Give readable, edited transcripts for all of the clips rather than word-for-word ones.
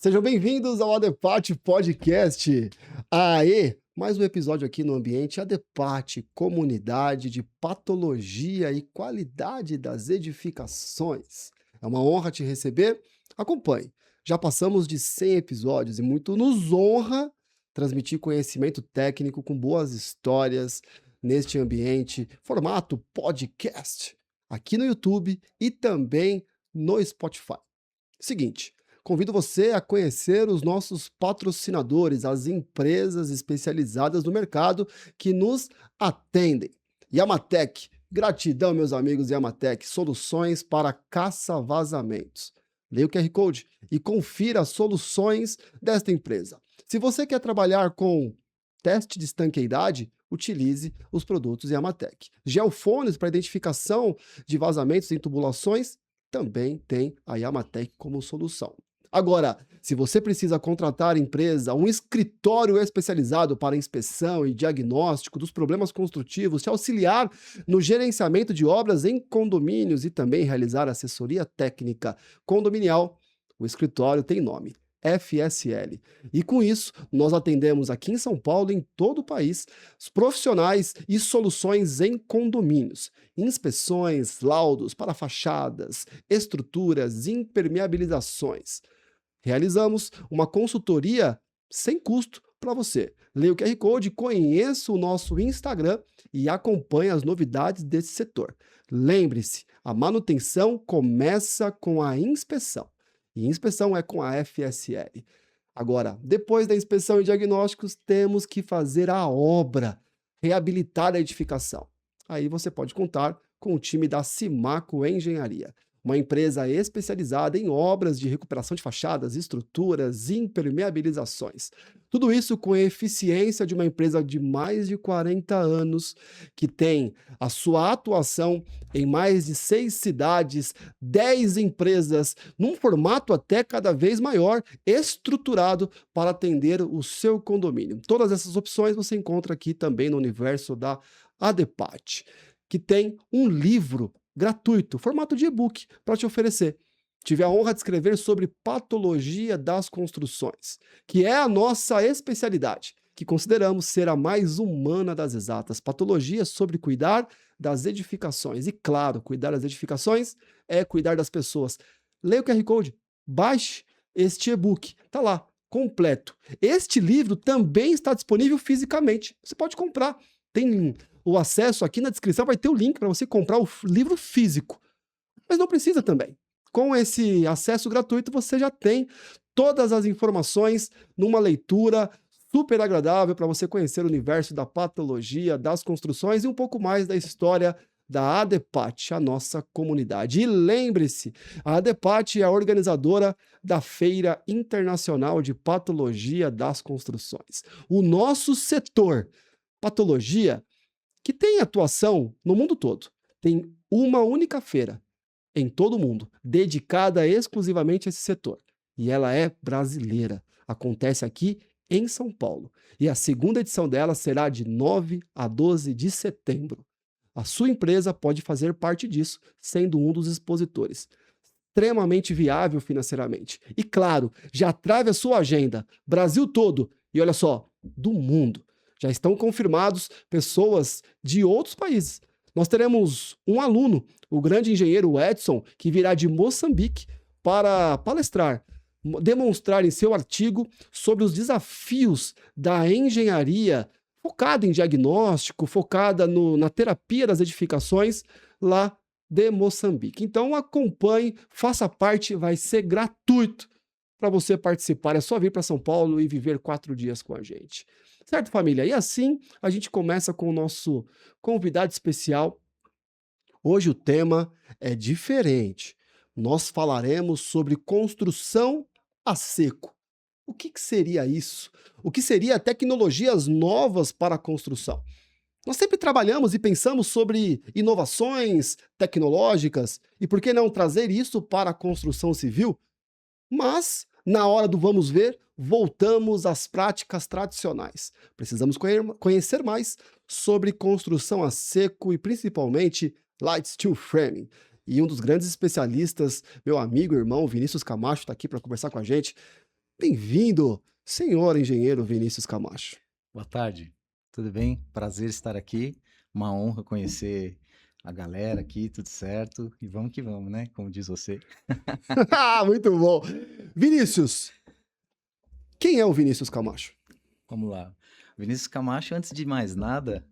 Sejam bem-vindos ao Adepate Podcast. Aê! Mais um episódio aqui no ambiente Adepate, comunidade de patologia e qualidade das edificações. É uma honra te receber. Acompanhe. Já passamos de 100 episódios e muito nos honra transmitir conhecimento técnico com boas histórias neste ambiente, formato podcast, aqui no YouTube e também no Spotify. Seguinte, convido você a conhecer os nossos patrocinadores, as empresas especializadas no mercado que nos atendem. Yamatec, gratidão, meus amigos Yamatec, soluções para caça-vazamentos. Leia o QR Code e confira as soluções desta empresa. Se você quer trabalhar com teste de estanqueidade, utilize os produtos Yamatec. Geofones para identificação de vazamentos em tubulações, também tem a Yamatec como solução. Agora, se você precisa contratar empresa, um escritório especializado para inspeção e diagnóstico dos problemas construtivos, te auxiliar no gerenciamento de obras em condomínios e também realizar assessoria técnica condominial, o escritório tem nome. FSL. E com isso, nós atendemos aqui em São Paulo e em todo o país os profissionais e soluções em condomínios, inspeções, laudos para fachadas, estruturas, impermeabilizações. Realizamos uma consultoria sem custo para você. Leia o QR Code, conheça o nosso Instagram e acompanhe as novidades desse setor. Lembre-se, a manutenção começa com a inspeção. E inspeção é com a FSL. Agora, depois da inspeção e diagnósticos, temos que fazer a obra, reabilitar a edificação. Aí você pode contar com o time da Simaco Engenharia, uma empresa especializada em obras de recuperação de fachadas, estruturas, impermeabilizações. Tudo isso com a eficiência de uma empresa de mais de 40 anos, que tem a sua atuação em mais de 6 cidades, 10 empresas, num formato até cada vez maior, estruturado para atender o seu condomínio. Todas essas opções você encontra aqui também no universo da Adepate, que tem um livro gratuito, formato de e-book, para te oferecer. Tive a honra de escrever sobre patologia das construções, que é a nossa especialidade, que consideramos ser a mais humana das exatas. Patologia sobre cuidar das edificações. E claro, cuidar das edificações é cuidar das pessoas. Leia o QR Code, baixe este e-book, tá lá, completo. Este livro também está disponível fisicamente. Você pode comprar. Tem o acesso aqui na descrição, vai ter o link para você comprar o livro físico. Mas não precisa também. Com esse acesso gratuito, você já tem todas as informações numa leitura super agradável para você conhecer o universo da patologia, das construções e um pouco mais da história da Adepate, a nossa comunidade. E lembre-se, a Adepate é a organizadora da Feira Internacional de Patologia das Construções. O nosso setor, patologia, que tem atuação no mundo todo, tem uma única feira em todo o mundo, dedicada exclusivamente a esse setor. E ela é brasileira. Acontece aqui em São Paulo. E a segunda edição dela será de 9 a 12 de setembro. A sua empresa pode fazer parte disso, sendo um dos expositores. Extremamente viável financeiramente. E claro, já trave a sua agenda. Brasil todo. E olha só, do mundo. Já estão confirmados pessoas de outros países. Nós teremos um aluno, o grande engenheiro Edson, que virá de Moçambique para palestrar, demonstrar em seu artigo sobre os desafios da engenharia focada em diagnóstico, focada na terapia das edificações lá de Moçambique. Então acompanhe, faça parte, vai ser gratuito para você participar. É só vir para São Paulo e viver 4 dias com a gente. Certo, família? E assim a gente começa com o nosso convidado especial. Hoje o tema é diferente. Nós falaremos sobre construção a seco. O que seria isso? O que seria tecnologias novas para a construção? Nós sempre trabalhamos e pensamos sobre inovações tecnológicas e por que não trazer isso para a construção civil? Mas, na hora do vamos ver, voltamos às práticas tradicionais. Precisamos conhecer mais sobre construção a seco e principalmente light steel framing. E um dos grandes especialistas, meu amigo e irmão Vinícius Camacho, está aqui para conversar com a gente. Bem-vindo, senhor engenheiro Vinícius Camacho. Boa tarde, tudo bem? Prazer estar aqui. Uma honra conhecer a galera aqui, tudo certo? E vamos que vamos, né? Como diz você. Muito bom. Vinícius, quem é o Vinícius Camacho? Vamos lá. Vinícius Camacho, antes de mais nada,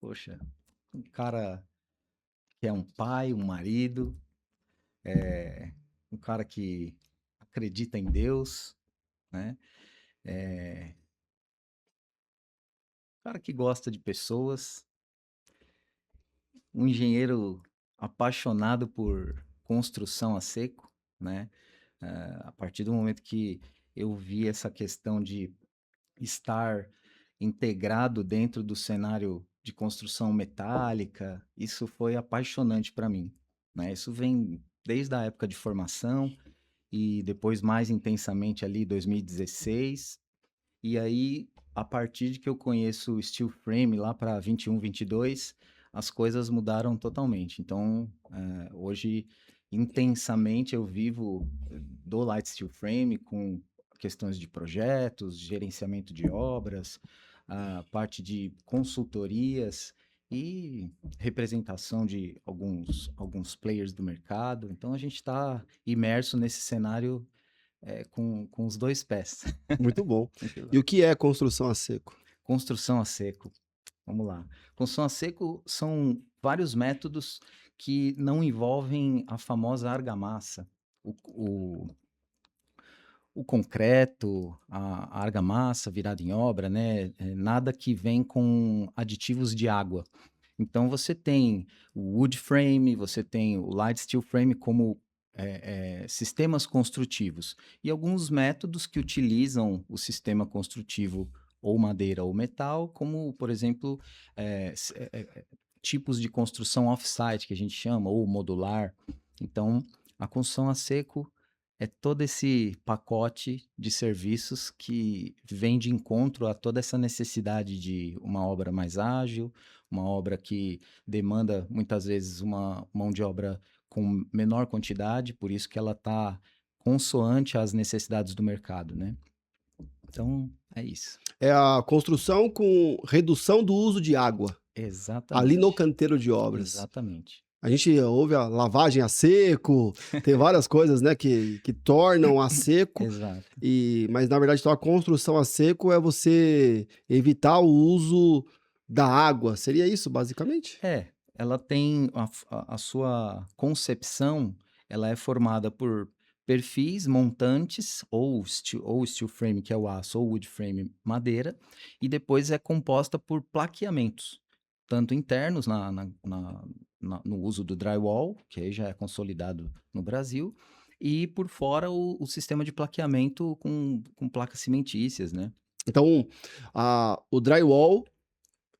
poxa, um cara que é um pai, um marido, um cara que acredita em Deus, né? Um cara que gosta de pessoas, um engenheiro apaixonado por construção a seco, né? A partir do momento que eu vi essa questão de estar integrado dentro do cenário de construção metálica, isso foi apaixonante para mim, né? Isso vem desde a época de formação e depois mais intensamente ali 2016. E aí, a partir de que eu conheço o Steel Frame lá para 21, 22, as coisas mudaram totalmente. Então, hoje, intensamente, eu vivo do Light Steel Frame com questões de projetos, gerenciamento de obras, a parte de consultorias e representação de alguns players do mercado. Então, a gente está imerso nesse cenário com os dois pés. Muito bom. Muito E legal. o que é construção a seco? Construção a seco. Vamos lá. Construção a seco são vários métodos que não envolvem a famosa argamassa. O, o, o concreto, a argamassa virada em obra, né? Nada que vem com aditivos de água. Então você tem o wood frame, você tem o light steel frame como sistemas construtivos e alguns métodos que utilizam o sistema construtivo ou madeira ou metal, como por exemplo tipos de construção off-site que a gente chama ou modular. Então a construção a seco é todo esse pacote de serviços que vem de encontro a toda essa necessidade de uma obra mais ágil, uma obra que demanda muitas vezes uma mão de obra com menor quantidade, por isso que ela está consoante às necessidades do mercado, né? Então, é isso. É a construção com redução do uso de água, ali no Exatamente. canteiro de obras. Exatamente. A gente ouve a lavagem a seco, tem várias coisas, né, que tornam a seco, Exato. mas na verdade então, a construção a seco é você evitar o uso da água. Seria isso, basicamente? Ela tem a sua concepção, ela é formada por perfis montantes, ou steel frame, que é o aço, ou wood frame, madeira, e depois é composta por plaqueamentos, tanto internos no uso do drywall, que aí já é consolidado no Brasil, e por fora o sistema de plaqueamento com placas cimentícias, né? Então, o drywall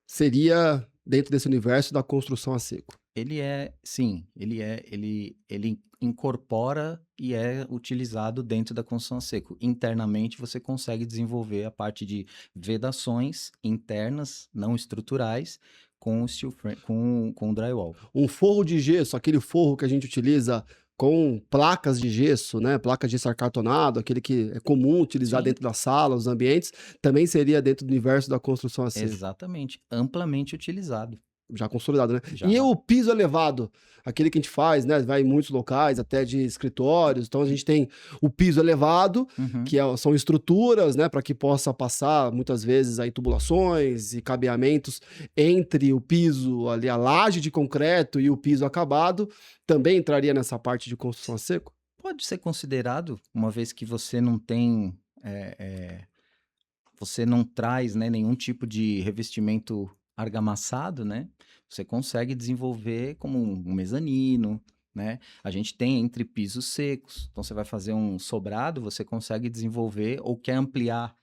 seria dentro desse universo da construção a seco. Sim, ele incorpora e é utilizado dentro da construção a seco. Internamente você consegue desenvolver a parte de vedações internas, não estruturais, com o steel frame, com o drywall. Um forro de gesso, aquele forro que a gente utiliza com placas de gesso, né? Placas de gesso arcartonado, aquele que é comum utilizar Sim, dentro da sala, os ambientes, também seria dentro do universo da construção a seco. exatamente, amplamente utilizado. Já consolidado, né? E Já. o piso elevado, aquele que a gente faz, né? Vai em muitos locais, até de escritórios. Então a gente tem o piso elevado, Uhum. que são estruturas, né? Para que possa passar muitas vezes aí tubulações e cabeamentos entre o piso ali, a laje de concreto e o piso acabado. Também entraria nessa parte de construção a seco? Pode ser considerado, uma vez que você não tem, você não traz, né, nenhum tipo de revestimento argamassado, né? Você consegue desenvolver como um mezanino, né? A gente tem entre pisos secos. Então você vai fazer um sobrado, você consegue desenvolver ou quer ampliar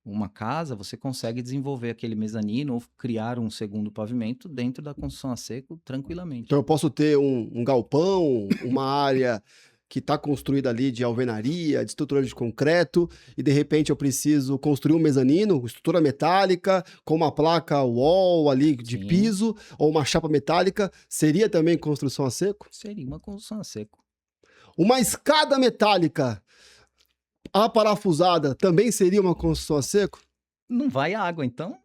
uma casa, você consegue desenvolver aquele mezanino ou criar um segundo pavimento dentro da construção a seco tranquilamente. Então eu posso ter um galpão, uma área que está construída ali de alvenaria, de estrutura de concreto, e de repente eu preciso construir um mezanino, estrutura metálica, com uma placa wall ali de Sim, piso, ou uma chapa metálica, seria também construção a seco? seria uma construção a seco. Uma escada metálica, A parafusada também seria uma construção a seco? Não vai água, então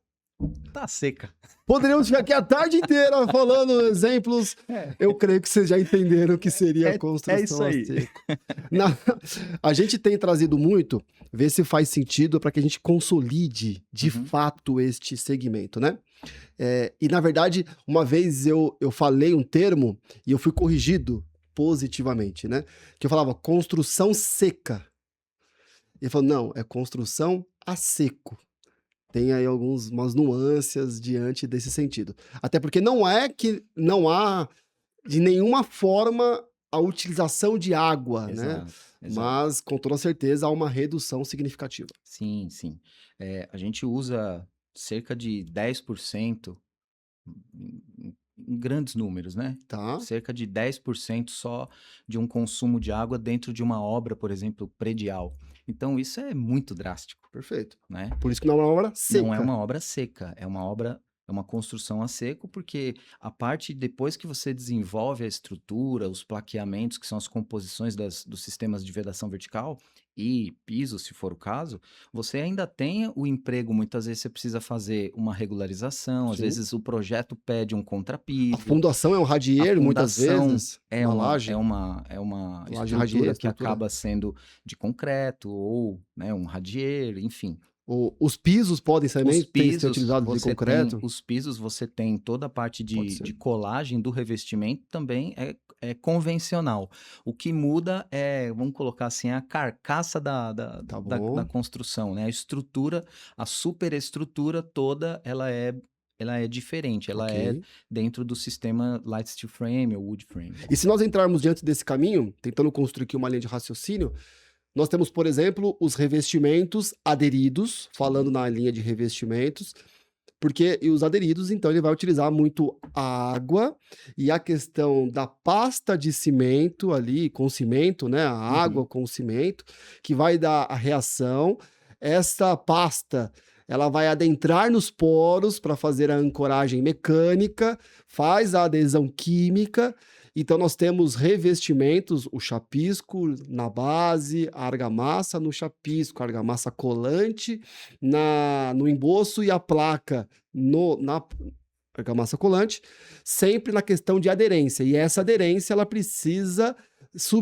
tá seca. Poderíamos ficar aqui a tarde inteira falando exemplos. Eu creio que vocês já entenderam o que seria É isso construção a aí. seco. A gente tem trazido muito, ver se faz sentido para que a gente consolide de Uhum. fato este segmento, né? E na verdade, uma vez eu falei um termo e eu fui corrigido positivamente, né? Que eu falava construção seca. Ele falou, não, é construção a seco. Tem aí umas nuances diante desse sentido. Até porque não é que não há de nenhuma forma a utilização de água, né? Exato. Mas com toda certeza há uma redução significativa. Sim, sim. A gente usa cerca de 10% em grandes números, né? Tá? Cerca de 10% só de um consumo de água dentro de uma obra, por exemplo, predial. Então, isso é muito drástico, Perfeito. né? Por isso que não é uma obra Não é seca. uma obra seca, é uma construção a seco, porque a parte depois que você desenvolve a estrutura, os plaqueamentos, que são as composições dos sistemas de vedação vertical e piso, se for o caso, você ainda tem o emprego, muitas vezes você precisa fazer uma regularização, às Sim. vezes o projeto pede um A contrapiso, fundação é um a radier, muitas fundação vezes, uma laje. é uma Laje radier, estrutura que estrutura. acaba sendo de concreto ou, né, um radier, enfim. Os pisos podem também ser utilizados de Você tem concreto? os pisos, você tem toda a parte Pode de ser. colagem do revestimento também é convencional. O que muda é, vamos colocar assim, a carcaça Tá da bom. construção, né? A estrutura, a superestrutura toda, ela é diferente, ela é Ok. dentro do sistema light steel frame ou wood frame. E se nós entrarmos diante desse caminho, tentando construir aqui uma linha de raciocínio, nós temos, por exemplo, os revestimentos aderidos, falando na linha de revestimentos, porque e os aderidos, então, ele vai utilizar muito a água e a questão da pasta de cimento ali, com cimento, né? A água Uhum. com cimento, que vai dar a reação. Essa pasta, ela vai adentrar nos poros para fazer a ancoragem mecânica, faz a adesão química. Então, nós temos revestimentos, o chapisco na base, a argamassa no chapisco, a argamassa colante no emboço e a placa na argamassa colante, sempre na questão de aderência. E essa aderência ela precisa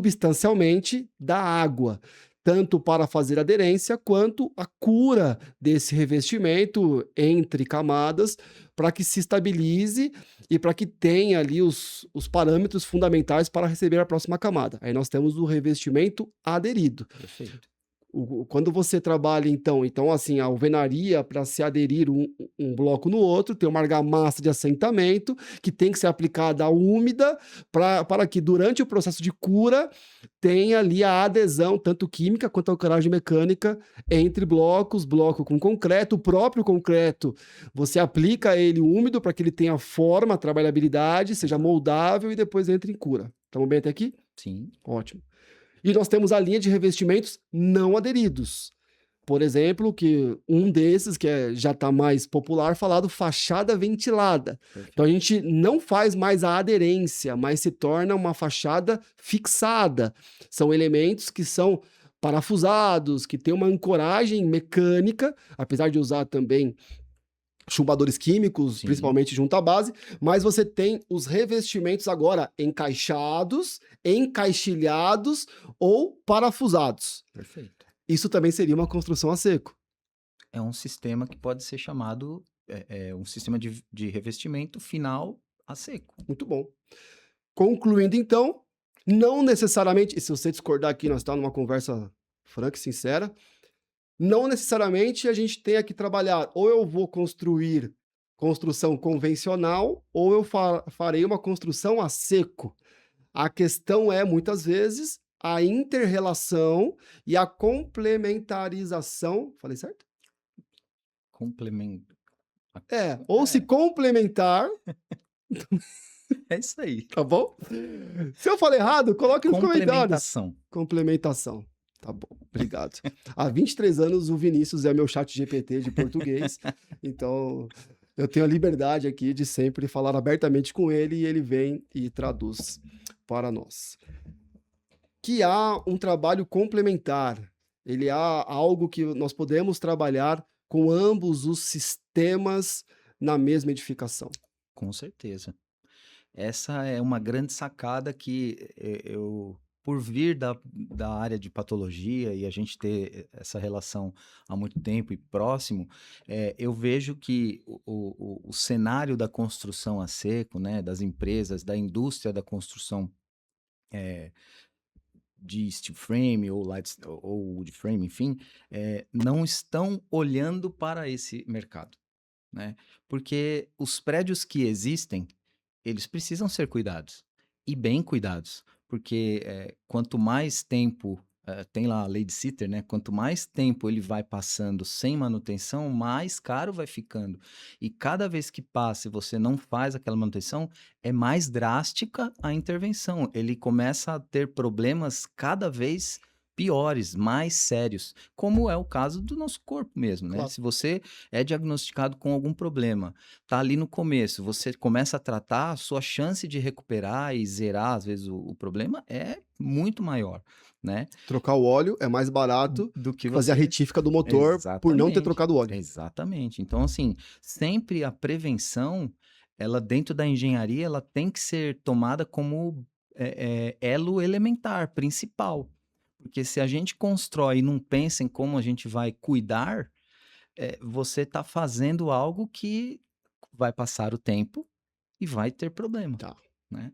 substancialmente da água, tanto para fazer aderência quanto a cura desse revestimento entre camadas, para que se estabilize e para que tenha ali os parâmetros fundamentais para receber a próxima camada. Aí nós temos o revestimento aderido. Perfeito. Quando você trabalha, então assim, a alvenaria, para se aderir um bloco no outro, tem uma argamassa de assentamento que tem que ser aplicada úmida para que durante o processo de cura tenha ali a adesão, tanto química quanto a ancoragem mecânica, entre blocos, bloco com concreto, o próprio concreto, você aplica ele úmido para que ele tenha forma, trabalhabilidade, seja moldável e depois entre em cura. Estamos bem até aqui? Sim. Ótimo. E nós temos a linha de revestimentos não aderidos. Por exemplo, que um desses, que já está mais popular, falado fachada ventilada. Perfeito. Então a gente não faz mais a aderência, mas se torna uma fachada fixada. São elementos que são parafusados, que têm uma ancoragem mecânica, apesar de usar também chumbadores químicos, Sim. principalmente junto à base, mas você tem os revestimentos agora encaixados, encaixilhados ou parafusados. Perfeito. Isso também seria uma construção a seco. É um sistema que pode ser chamado um sistema de revestimento final a seco. Muito bom. Concluindo, então, não necessariamente, e se você discordar aqui, nós estamos numa conversa franca e sincera, não necessariamente a gente tenha que trabalhar, ou eu vou construir construção convencional, ou eu farei uma construção a seco. A questão é, muitas vezes, a inter-relação e a complementarização. Falei certo? Complemento. Ou se complementar, É isso aí. tá bom? Se eu falei errado, coloque nos comentários. Complementação. Complementação. Tá bom, obrigado. Há 23 anos o Vinícius é meu chat GPT de português, então eu tenho a liberdade aqui de sempre falar abertamente com ele e ele vem e traduz para nós. Que há um trabalho complementar. Ele é algo que nós podemos trabalhar com ambos os sistemas na mesma edificação. Com certeza. Essa é uma grande sacada que por vir da área de patologia e a gente ter essa relação há muito tempo e próximo, eu vejo que o cenário da construção a seco, né, das empresas, da indústria da construção eh, de steel frame ou ou wood frame, enfim, não estão olhando para esse mercado, né? Porque os prédios que existem, eles precisam ser cuidados, e bem cuidados, porque, quanto mais tempo, tem lá a lei de Sitter, né, quanto mais tempo ele vai passando sem manutenção, mais caro vai ficando. E cada vez que passa e você não faz aquela manutenção, é mais drástica a intervenção. Ele começa a ter problemas cada vez piores, mais sérios, como é o caso do nosso corpo mesmo, né. Claro. Se você é diagnosticado com algum problema, tá ali no começo, você começa a tratar, a sua chance de recuperar e zerar, às vezes, o problema é muito maior, né, Trocar o óleo é mais barato do que que fazer a você retífica do motor por não ter exatamente, trocado o óleo. exatamente. Então, assim, sempre a prevenção, ela dentro da engenharia, ela tem que ser tomada como, elo elementar, principal. Porque se a gente constrói e não pensa em como a gente vai cuidar, você está fazendo algo que vai passar o tempo e vai ter problema, Tá. né.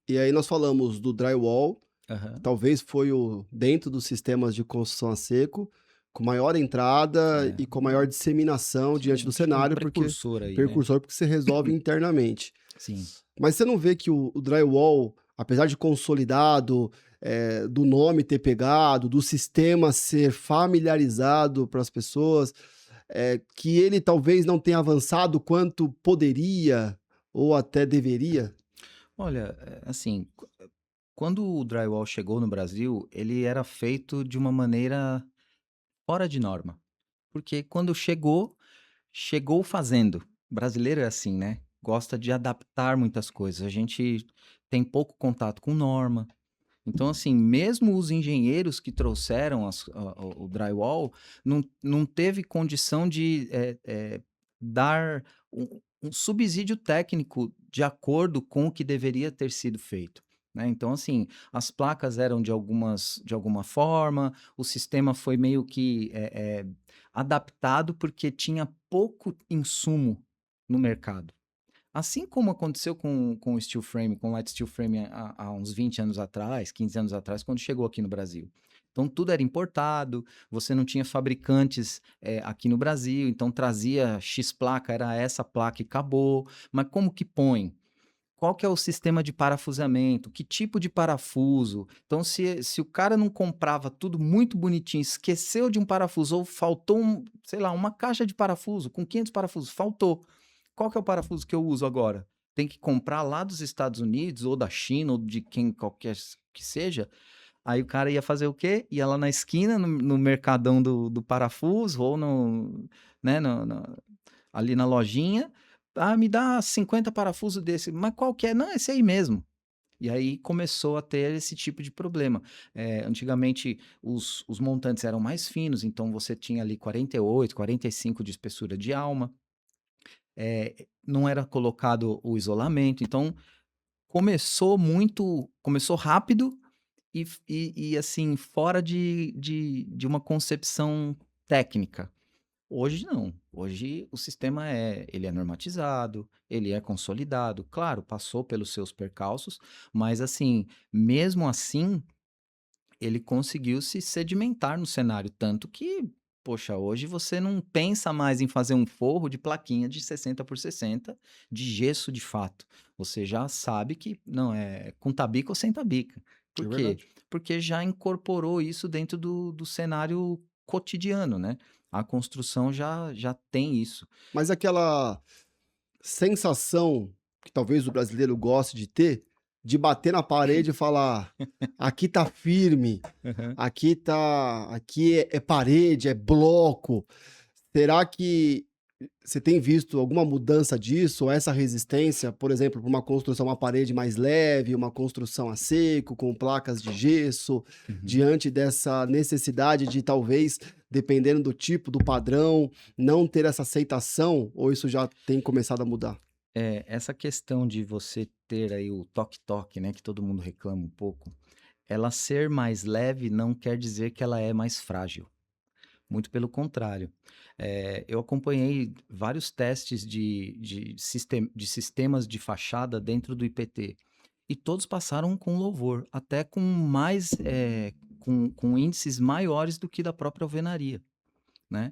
E aí nós falamos do drywall, Aham. talvez foi o dentro dos sistemas de construção a seco, com maior entrada É, e com maior disseminação diante sim, do acho que um cenário, porque precursor aí, né. precursor, porque você resolve internamente. Sim. Mas você não vê que o drywall, apesar de consolidado, do nome ter pegado, do sistema ser familiarizado para as pessoas, que ele talvez não tenha avançado quanto poderia ou até deveria? Olha, assim, quando o drywall chegou no Brasil, ele era feito de uma maneira fora de norma, porque quando chegou, chegou fazendo. Brasileiro é assim, né, gosta de adaptar muitas coisas. A gente tem pouco contato com norma. Então, assim, mesmo os engenheiros que trouxeram o drywall, não teve condição de dar um subsídio técnico de acordo com o que deveria ter sido feito, né? Então, assim, as placas eram de alguma forma, o sistema foi meio que adaptado porque tinha pouco insumo no mercado. Assim como aconteceu com o steel frame, com o light steel frame há uns 20 anos atrás, 15 anos atrás, quando chegou aqui no Brasil. Então tudo era importado, você não tinha fabricantes, aqui no Brasil, então trazia X placa, era essa placa e acabou. Mas como que põe? Qual que é o sistema de parafusamento? Que tipo de parafuso? Então se o cara não comprava tudo muito bonitinho, esqueceu de um parafuso ou faltou sei lá, uma caixa de parafuso com 500 parafusos, faltou. Qual que é o parafuso que eu uso agora? Tem que comprar lá dos Estados Unidos ou da China ou de quem qualquer que seja. Aí o cara ia fazer o quê? Ia lá na esquina, no mercadão do parafuso ou né, ali na lojinha. Ah, me dá 50 parafusos desse. Mas qual que é? Não, esse aí mesmo. E aí começou a ter esse tipo de problema. Antigamente os montantes eram mais finos, então você tinha ali 48, 45 de espessura de alma. Não era colocado o isolamento, então começou rápido e assim, fora de uma concepção técnica. Hoje não, hoje o sistema ele é normatizado, ele é consolidado, claro, passou pelos seus percalços, mas assim, mesmo assim ele conseguiu se sedimentar no cenário, tanto que, poxa, hoje você não pensa mais em fazer um forro de plaquinha de 60 por 60 de gesso de fato. Você já sabe que não é com tabica ou sem tabica. É Por quê? verdade. Porque já incorporou isso dentro do cenário cotidiano, né? A construção já tem isso. Mas aquela sensação que talvez o brasileiro goste de ter, de bater na parede e falar: "Aqui tá firme, Aham. aqui é parede, é bloco". Será que você tem visto alguma mudança disso, ou essa resistência, por exemplo, para uma construção, uma parede mais leve, uma construção a seco, com placas de gesso, Uhum. diante dessa necessidade de talvez, dependendo do tipo, do padrão, não ter essa aceitação, ou isso já tem começado a mudar? Essa questão de você ter aí o toque-toque, né, que todo mundo reclama um pouco, ela ser mais leve não quer dizer que ela é mais frágil. Muito pelo contrário. Eu acompanhei vários testes de sistemas de fachada dentro do IPT, e todos passaram com louvor, até com mais, com índices maiores do que da própria alvenaria, né.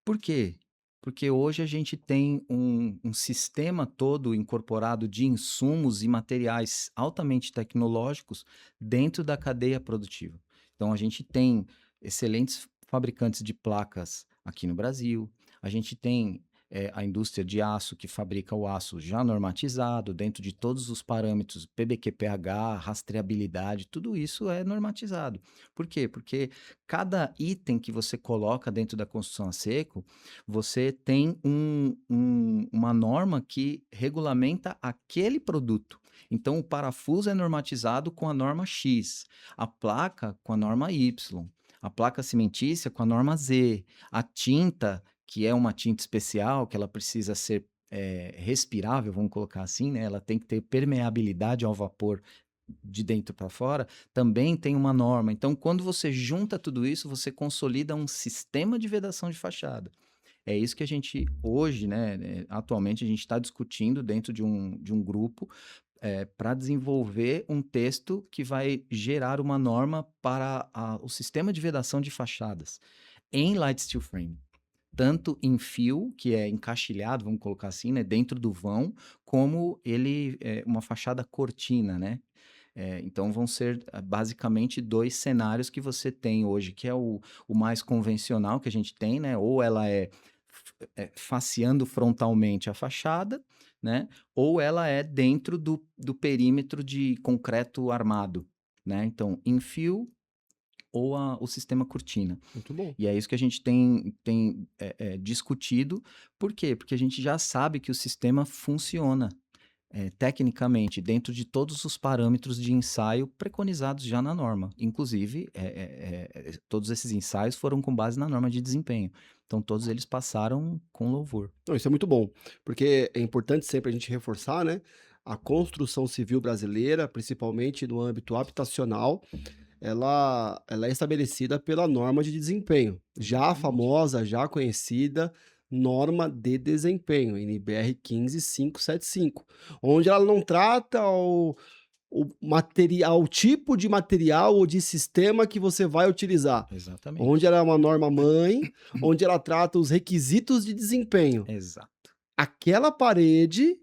Por quê? Porque hoje a gente tem um sistema todo incorporado de insumos e materiais altamente tecnológicos dentro da cadeia produtiva. Então a gente tem excelentes fabricantes de placas aqui no Brasil, a gente tem a indústria de aço que fabrica o aço já normatizado, dentro de todos os parâmetros PBQ-PH, rastreabilidade, tudo isso é normatizado. Por quê? Porque cada item que você coloca dentro da construção a seco, você tem uma norma que regulamenta aquele produto. Então, o parafuso é normatizado com a norma X, a placa com a norma Y, a placa cimentícia com a norma Z, a tinta, que é uma tinta especial, que ela precisa ser respirável, vamos colocar assim, né? Ela tem que ter permeabilidade ao vapor de dentro para fora, também tem uma norma. Então, quando você junta tudo isso, você consolida um sistema de vedação de fachada. É isso que a gente hoje, né, atualmente a gente está discutindo dentro de um grupo para desenvolver um texto que vai gerar uma norma para o sistema de vedação de fachadas em light steel frame. Tanto em fio, que é encaixilhado, vamos colocar assim, né, dentro do vão, como ele é uma fachada cortina, né? Então vão ser basicamente dois cenários que você tem hoje, que é o mais convencional que a gente tem, né? Ou ela faceando frontalmente a fachada, né? Ou ela é dentro do perímetro de concreto armado, né? Então, em fio ou o sistema cortina. Muito bom. E é isso que a gente tem discutido. Por quê? Porque a gente já sabe que o sistema funciona tecnicamente, dentro de todos os parâmetros de ensaio preconizados já na norma. Inclusive, todos esses ensaios foram com base na norma de desempenho. Então, todos eles passaram com louvor. Não, isso é muito bom, porque é importante sempre a gente reforçar, né, a construção civil brasileira, principalmente no âmbito habitacional, ela é estabelecida pela norma de desempenho, já Exatamente. famosa, já conhecida norma de desempenho, NBR 15575, onde ela não trata o material, o tipo de material ou de sistema que você vai utilizar, onde Exatamente. ela é uma norma mãe, onde ela trata os requisitos de desempenho. Exato. Aquela parede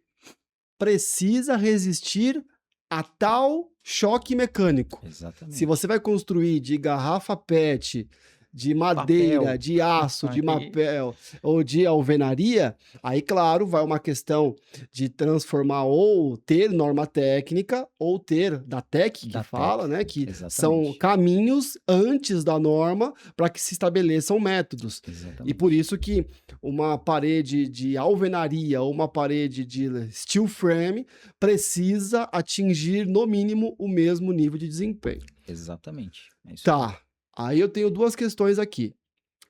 precisa resistir a tal choque mecânico. Se você Exatamente. vai construir de garrafa PET, de madeira, Papel. de aço, de Aí, papel ou de alvenaria, aí, claro, vai uma questão de transformar ou ter norma técnica ou ter da TEC que da fala, TEC. né, que são Exatamente. caminhos antes da norma para que se estabeleçam métodos. E por Exatamente. isso que uma parede de alvenaria ou uma parede de steel frame precisa atingir, no mínimo, o mesmo nível de desempenho. Exatamente. É isso aí. Tá, aí eu tenho duas questões aqui.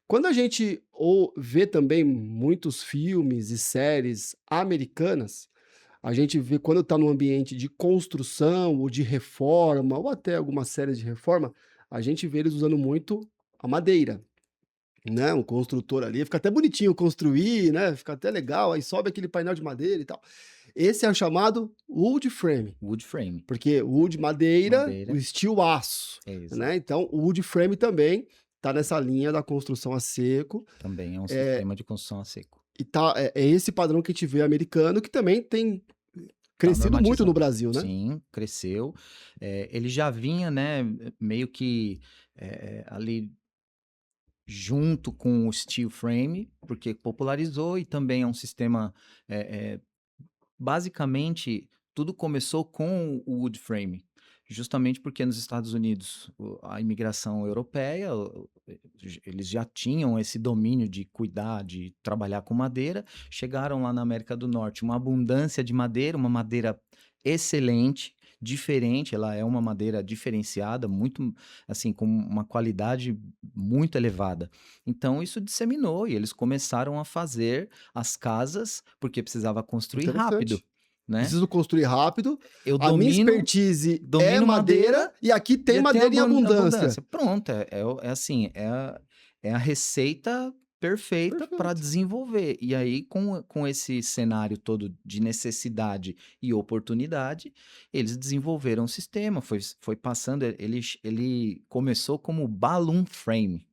Quando a gente ou vê também muitos filmes e séries americanas, a gente vê quando está no ambiente de construção ou de reforma, ou até algumas séries de reforma, a gente vê eles usando muito a madeira, né? Um construtor ali, fica até bonitinho construir, né? Fica até legal, aí sobe aquele painel de madeira e tal. Esse é o chamado wood frame. Wood frame. Porque wood, madeira, Madeira. o steel, aço, Exato. né, então o wood frame também tá nessa linha da construção a seco, Também é um eh, sistema de construção a seco. e tá é esse padrão que a gente vê americano, que também tem Tá crescido muito no normatizado. Brasil, né. Sim, cresceu. Ele já vinha, né, meio que, ali junto com o steel frame, porque popularizou e também é um sistema, eh basicamente, tudo começou com o wood frame. Justamente porque nos Estados Unidos a imigração europeia, eles já tinham esse domínio de cuidar, de trabalhar com madeira, chegaram lá na América do Norte, uma abundância de madeira, uma madeira excelente, diferente, ela é uma madeira diferenciada, muito, assim, com uma qualidade muito elevada. Então isso disseminou e eles começaram a fazer as casas, porque precisava construir rápido, Interessante. né? Preciso construir rápido. Eu A minha domino expertise é domino madeira madeira e aqui tem e tem madeira em abundância. abundância. Pronto, é assim, é a receita perfeita para Perfeito. desenvolver. E aí, com esse cenário todo de necessidade e oportunidade, eles desenvolveram um sistema, foi passando, ele começou como balloon frame.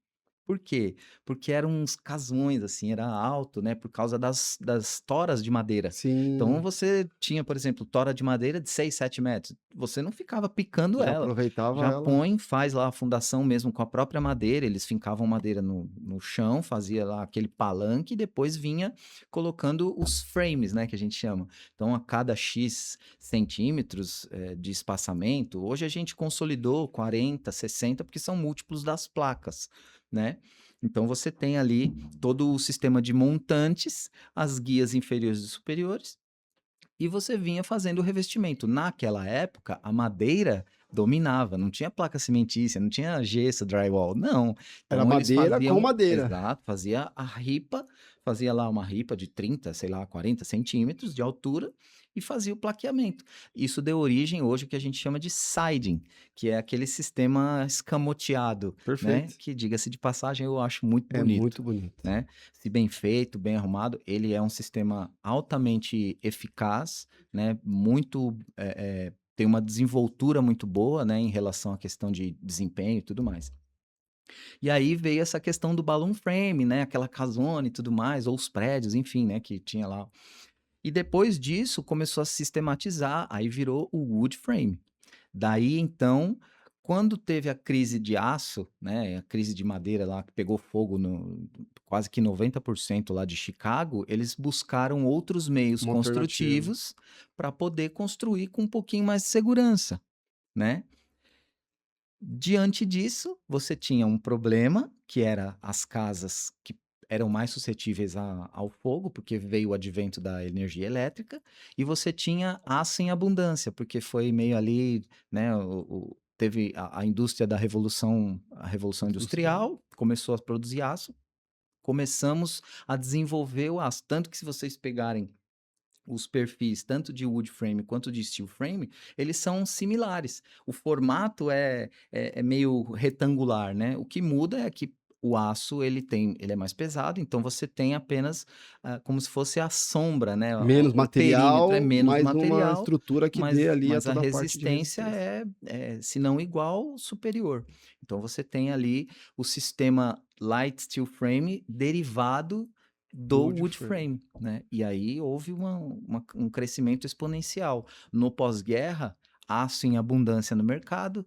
Por quê? Porque eram uns casões, assim, era alto, né, por causa das toras de madeira. Então Sim, você tinha, por exemplo, tora de madeira de 6, 7 metros, você não ficava picando já ela. aproveitava Já ela. põe, faz lá a fundação mesmo com a própria madeira, eles fincavam madeira no chão, fazia lá aquele palanque e depois vinha colocando os frames, né, que a gente chama. Então a cada X centímetros, de espaçamento, hoje a gente consolidou 40, 60, porque são múltiplos das placas, né? Então você tem ali todo o sistema de montantes, as guias inferiores e superiores, e você vinha fazendo o revestimento. Naquela época, a madeira dominava, não tinha placa cimentícia, não tinha gesso, drywall, não. Era Então eles madeira com faziam, madeira. exato, fazia a ripa, fazia lá uma ripa de 30, sei lá, 40 centímetros de altura e fazia o plaqueamento. Isso deu origem hoje ao que a gente chama de siding, que é aquele sistema escamoteado, né? Perfeito. Que, diga-se de passagem, eu acho muito É bonito, muito bonito. né? Se bem feito, bem arrumado, ele é um sistema altamente eficaz, né? Muito, tem uma desenvoltura muito boa, né? Em relação à questão de desempenho e tudo mais. E aí veio essa questão do balloon frame, né? Aquela casona e tudo mais, ou os prédios, enfim, né? Que tinha lá. E depois disso começou a sistematizar, aí virou o wood frame. Daí, então, quando teve a crise de aço, né, a crise de madeira lá que pegou fogo no quase que 90% lá de Chicago, eles buscaram outros meios Uma alternativa. construtivos para poder construir com um pouquinho mais de segurança, né? Diante disso, você tinha um problema, que era as casas que eram mais suscetíveis ao fogo, porque veio o advento da energia elétrica, e você tinha aço em abundância, porque foi meio ali, né, teve a indústria da revolução, a revolução Industrial. industrial, começou a produzir aço, começamos a desenvolver o aço, tanto que se vocês pegarem os perfis tanto de wood frame quanto de steel frame, eles são similares. O formato é meio retangular, né? O que muda é que o aço ele é mais pesado, então você tem apenas como se fosse a sombra, né? Menos O perímetro é material, menos mais uma material, estrutura que dê ali a mas a toda a parte de resistência resistência. se não igual, superior. Então você tem ali o sistema light steel frame derivado Do do wood wood frame. frame, né? E aí houve um crescimento exponencial. No pós-guerra, aço em abundância no mercado,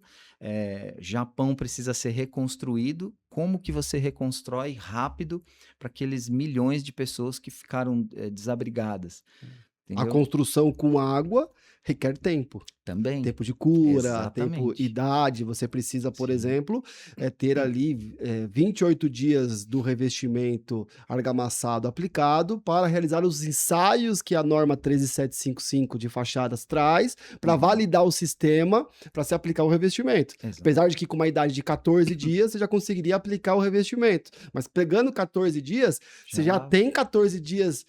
Japão precisa ser reconstruído. Como que você reconstrói rápido para aqueles milhões de pessoas que ficaram desabrigadas, A entendeu? construção com água requer tempo. Também, Tempo de cura, tempo, exatamente. idade. Você precisa, por Sim. exemplo, ter ali 28 dias do revestimento argamassado aplicado para realizar os ensaios que a norma 13755 de fachadas traz para Uhum. validar o sistema para se aplicar o revestimento. Exato. Apesar de que com uma idade de 14 dias você já conseguiria aplicar o revestimento. Mas pegando 14 dias, você já Já, tem 14 dias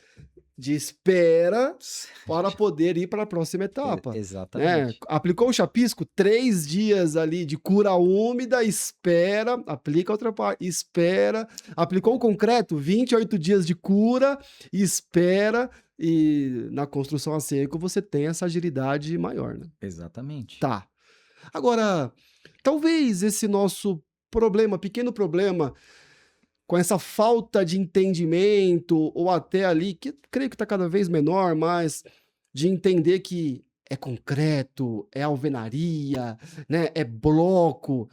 de espera para poder ir para a próxima etapa, né? exatamente. Aplicou o chapisco, 3 dias ali de cura úmida, espera, aplica outra parte, espera. Aplicou o concreto, 28 dias de cura, espera. E na construção a seco você tem essa agilidade maior, né? Exatamente. Tá. Agora, talvez esse nosso problema, pequeno problema, com essa falta de entendimento, ou até ali, que creio que está cada vez menor, mas de entender que é concreto, é alvenaria, né, é bloco,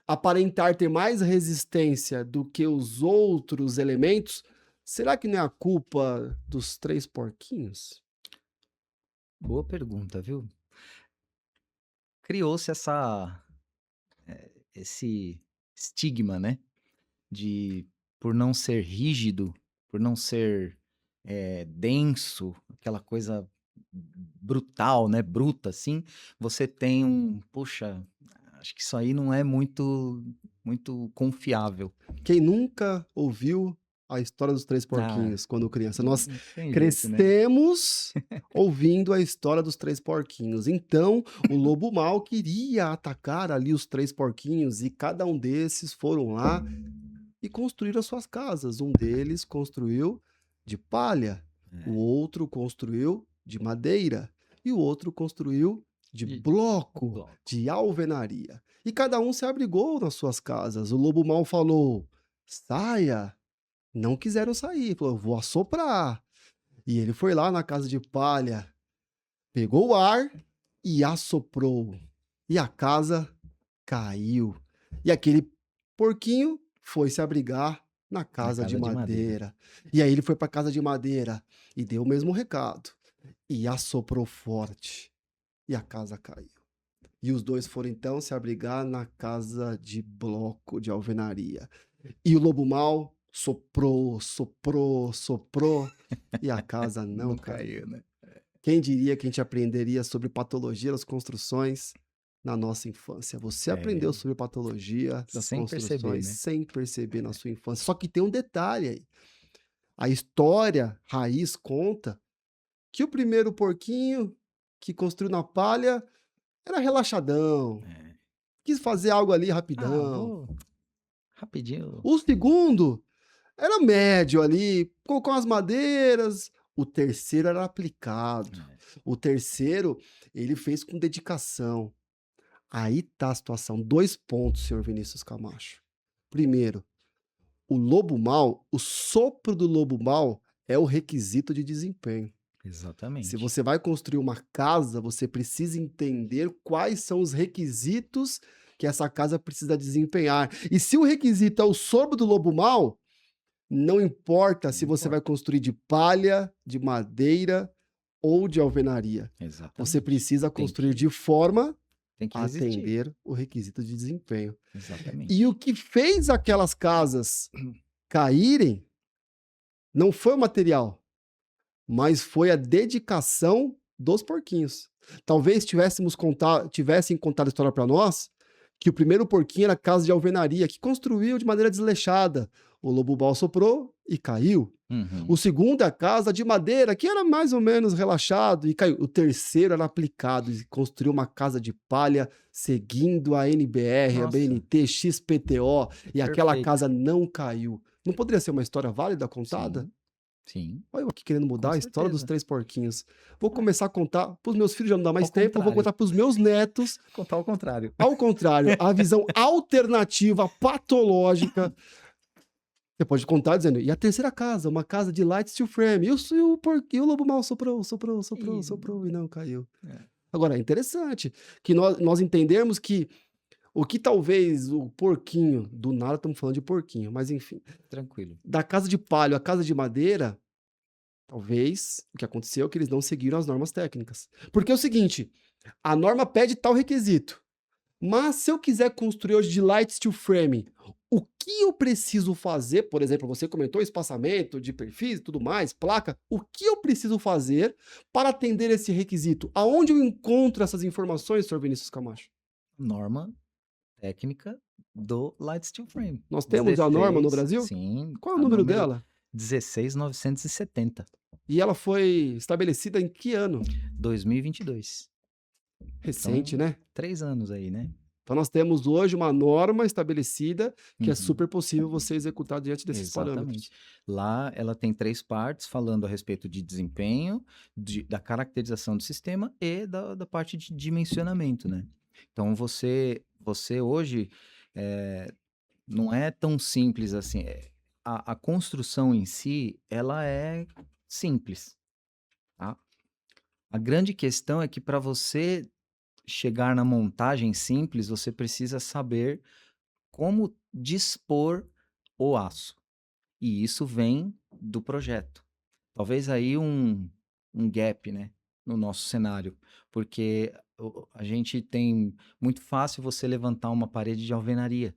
aparentar ter mais resistência do que os outros elementos, será que não é a culpa dos três porquinhos? Boa pergunta, viu? criou-se esse estigma, né? De por não ser rígido, por não ser denso, aquela coisa brutal, né? Bruta, assim, você tem poxa, acho que isso aí não é muito confiável. Quem nunca ouviu a história dos Três Ah, Porquinhos quando criança? Nós não tem jeito, né? crescemos ouvindo a história dos Três Porquinhos. Então, o lobo mau queria atacar ali os Três Porquinhos e cada um desses foram lá e construíram as suas casas. Um deles construiu de palha, o É, outro construiu de madeira e o outro construiu de de bloco, bloco. de alvenaria. E cada um se abrigou nas suas casas. O lobo mau falou: saia. Não quiseram sair, falou: vou assoprar. E ele foi lá na casa de palha, pegou o ar e assoprou. E a casa caiu. E aquele porquinho foi se abrigar na Na casa de casa de madeira. madeira. E aí ele foi para a casa de madeira e deu o mesmo recado. E assoprou forte. E a casa caiu. E os dois foram então se abrigar na casa de bloco de alvenaria. E o lobo mau soprou, soprou, soprou. E a casa não Não caiu. caiu, né? Quem diria que a gente aprenderia sobre patologia das construções na nossa infância? Você aprendeu É, sobre patologia das sem perceber, construções né? sem perceber na sua infância. Só que tem um detalhe aí. A história raiz conta que o primeiro porquinho que construiu na palha era relaxadão, É. quis fazer algo ali Ah, rapidão. vou rapidinho. O segundo era médio ali, colocou umas madeiras. O terceiro era aplicado. É, O terceiro, ele fez com dedicação. Aí tá a situação. 2 pontos, senhor Vinícius Camacho. Primeiro, o lobo mau, o sopro do lobo mau é o requisito de desempenho. Se exatamente. você vai construir uma casa, você precisa entender quais são os requisitos que essa casa precisa desempenhar. E se o requisito é o sopro do lobo mau, não importa se Não você vai importa. construir de palha, de madeira ou de alvenaria. Você Exatamente. precisa Tem construir que, de forma tem que a resistir. atender o requisito de desempenho. E o Exatamente. que fez aquelas casas caírem não foi o material, mas foi a dedicação dos porquinhos. Talvez tivessem contado a história para nós que o primeiro porquinho era casa de alvenaria, que construiu de maneira desleixada. O lobo mau soprou e caiu. O Uhum. segundo é a casa de madeira, que era mais ou menos relaxado e caiu. O terceiro era aplicado e construiu uma casa de palha seguindo a NBR, a Nossa, BNT, XPTO, e aquela perfeito. casa não caiu. Não poderia ser uma história válida contada? Sim, sim, Olha eu aqui querendo com mudar a história dos certeza. Três Porquinhos. Vou Ah, começar a contar para os meus filhos, já não dá ao mais tempo, eu vou contrário. contar para os meus netos. Contar ao contrário. Ao contrário, a visão alternativa, patológica. Você pode contar dizendo, e a terceira casa, uma casa de light steel frame. E o lobo mal soprou, soprou, soprou, E, soprou e não caiu. é, Agora, é interessante que nós entendermos que o que talvez o porquinho, do nada estamos falando de porquinho, mas enfim, tranquilo. da casa de palho à casa de madeira, talvez o que aconteceu é que eles não seguiram as normas técnicas. Porque é o seguinte, a norma pede tal requisito. Mas se eu quiser construir hoje de light steel frame, o que eu preciso fazer? Por exemplo, você comentou espaçamento de perfis e tudo mais, placa. O que eu preciso fazer para atender esse requisito? Aonde eu encontro essas informações, senhor Vinícius Camacho? Norma técnica do Light Steel Frame. Nós temos a norma no 16, Brasil? sim, Qual é o a número número dela? 16970, E ela foi estabelecida em que ano? 2022. Recente, Então, né? 3 anos aí, né? Então nós temos hoje uma norma estabelecida que é Uhum. super possível você executar diante desses Exatamente. parâmetros. Lá ela tem 3 partes falando a respeito de desempenho, da caracterização do sistema e da parte de dimensionamento, né? Então você hoje não é tão simples assim. A construção em si, ela é simples, tá? A grande questão é que para você chegar na montagem simples, você precisa saber como dispor o aço. E isso vem do projeto. Talvez aí um gap, né, no nosso cenário, porque a gente tem muito fácil você levantar uma parede de alvenaria.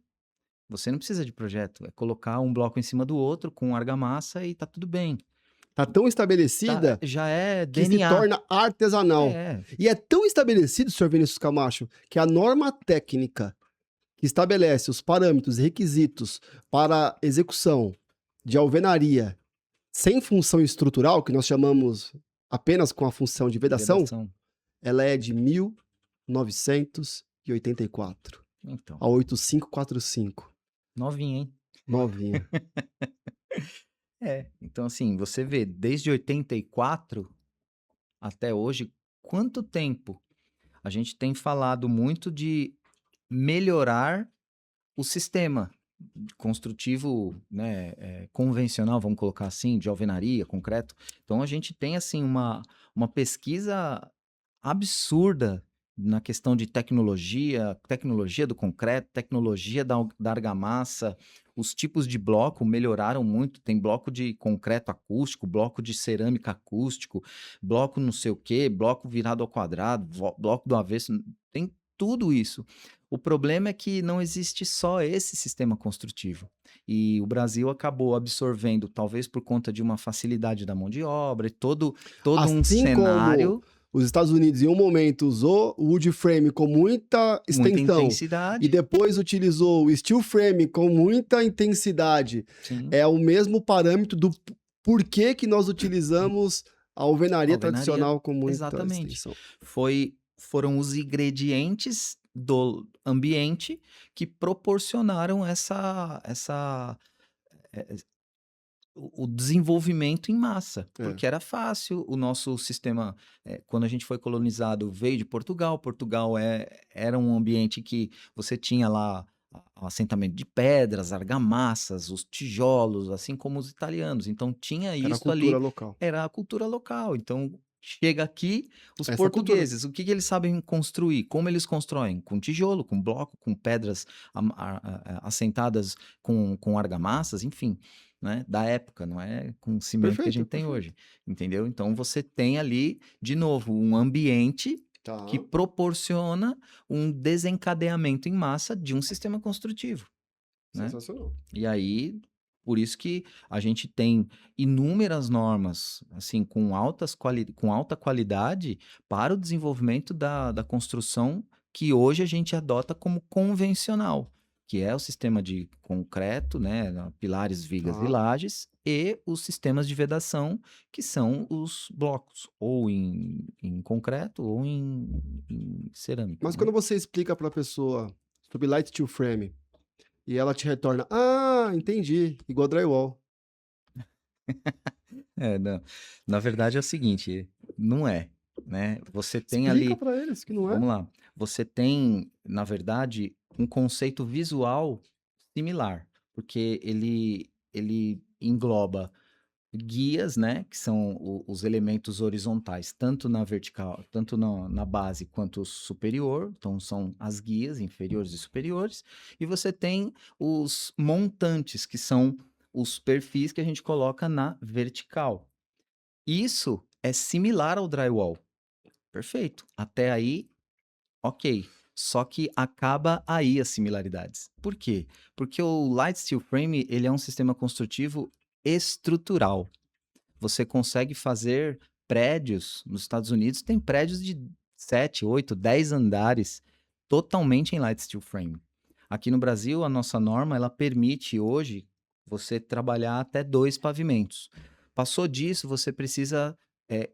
Você não precisa de projeto, é colocar um bloco em cima do outro com argamassa e tá tudo bem. Tá tão Tá, estabelecida já é que se DNA. torna artesanal. É, E é tão estabelecido, senhor Vinícius Camacho, que a norma técnica que estabelece os parâmetros e requisitos para execução de alvenaria sem função estrutural, que nós chamamos apenas com a função de vedação, vedação. ela é de 1984, Então, a 8545. novinha, hein? Novinha. É. Então, assim, você vê, desde 84 até hoje, quanto tempo a gente tem falado muito de melhorar o sistema construtivo, né, convencional, vamos colocar assim, de alvenaria, concreto. Então, a gente tem, assim, uma pesquisa absurda na questão de tecnologia, tecnologia do concreto, tecnologia da argamassa, os tipos de bloco melhoraram muito, tem bloco de concreto acústico, bloco de cerâmica acústico, bloco não sei o quê, bloco virado ao quadrado, bloco do avesso, tem tudo isso. O problema é que não existe só esse sistema construtivo. E o Brasil acabou absorvendo, talvez por conta de uma facilidade da mão de obra, e todo um Assim como cenário. os Estados Unidos, em um momento, usou o wood frame com muita Muita extensão e intensidade, depois utilizou o steel frame com muita intensidade, sim, é o mesmo parâmetro do porquê que nós utilizamos a alvenaria alvenaria, tradicional com muita exatamente. extensão. Foram os ingredientes do ambiente que proporcionaram eh, o desenvolvimento em massa, É. porque era fácil, o nosso sistema, quando a gente foi colonizado, veio de Portugal. Portugal era um ambiente que você tinha lá o assentamento de pedras, argamassas, os tijolos, assim como os italianos. Então tinha Era a isso cultura ali, local. era a cultura local. Então chega aqui, os Essa cultura. portugueses, o que que eles sabem construir? Como eles constroem? Com tijolo, com bloco, com pedras assentadas com argamassas, enfim, né, da época, não é com o cimento que a Perfeito, gente tem perfeito. hoje, entendeu? Então você tem ali, de novo, um ambiente que Tá. proporciona um desencadeamento em massa de um sistema construtivo, né? Sensacional. E aí, por isso que a gente tem inúmeras normas, assim, com alta qualidade para o desenvolvimento da construção que hoje a gente adota como convencional, que é o sistema de concreto, né, pilares, vigas e Tá. lajes, e os sistemas de vedação, que são os blocos, ou em concreto ou em cerâmica, Mas né? quando você explica para a pessoa sobre light steel frame e ela te retorna, ah, entendi, igual drywall. Não. Na verdade é o seguinte, não é, né? Você tem Explica ali, para eles que não é. vamos lá, você tem, na verdade, um conceito visual similar, porque ele engloba guias, né, que são os elementos horizontais, tanto na vertical, tanto na base quanto superior, então são as guias inferiores e superiores, e você tem os montantes, que são os perfis que a gente coloca na vertical. Isso é similar ao drywall. Perfeito. Até aí, ok. Só que acaba aí as similaridades. Por quê? Porque o Light Steel Frame, ele é um sistema construtivo estrutural. Você consegue fazer prédios nos Estados Unidos, tem prédios de 7, 8, 10 andares totalmente em Light Steel Frame. Aqui no Brasil, a nossa norma, ela permite hoje você trabalhar até 2 pavimentos. Passou disso, você precisa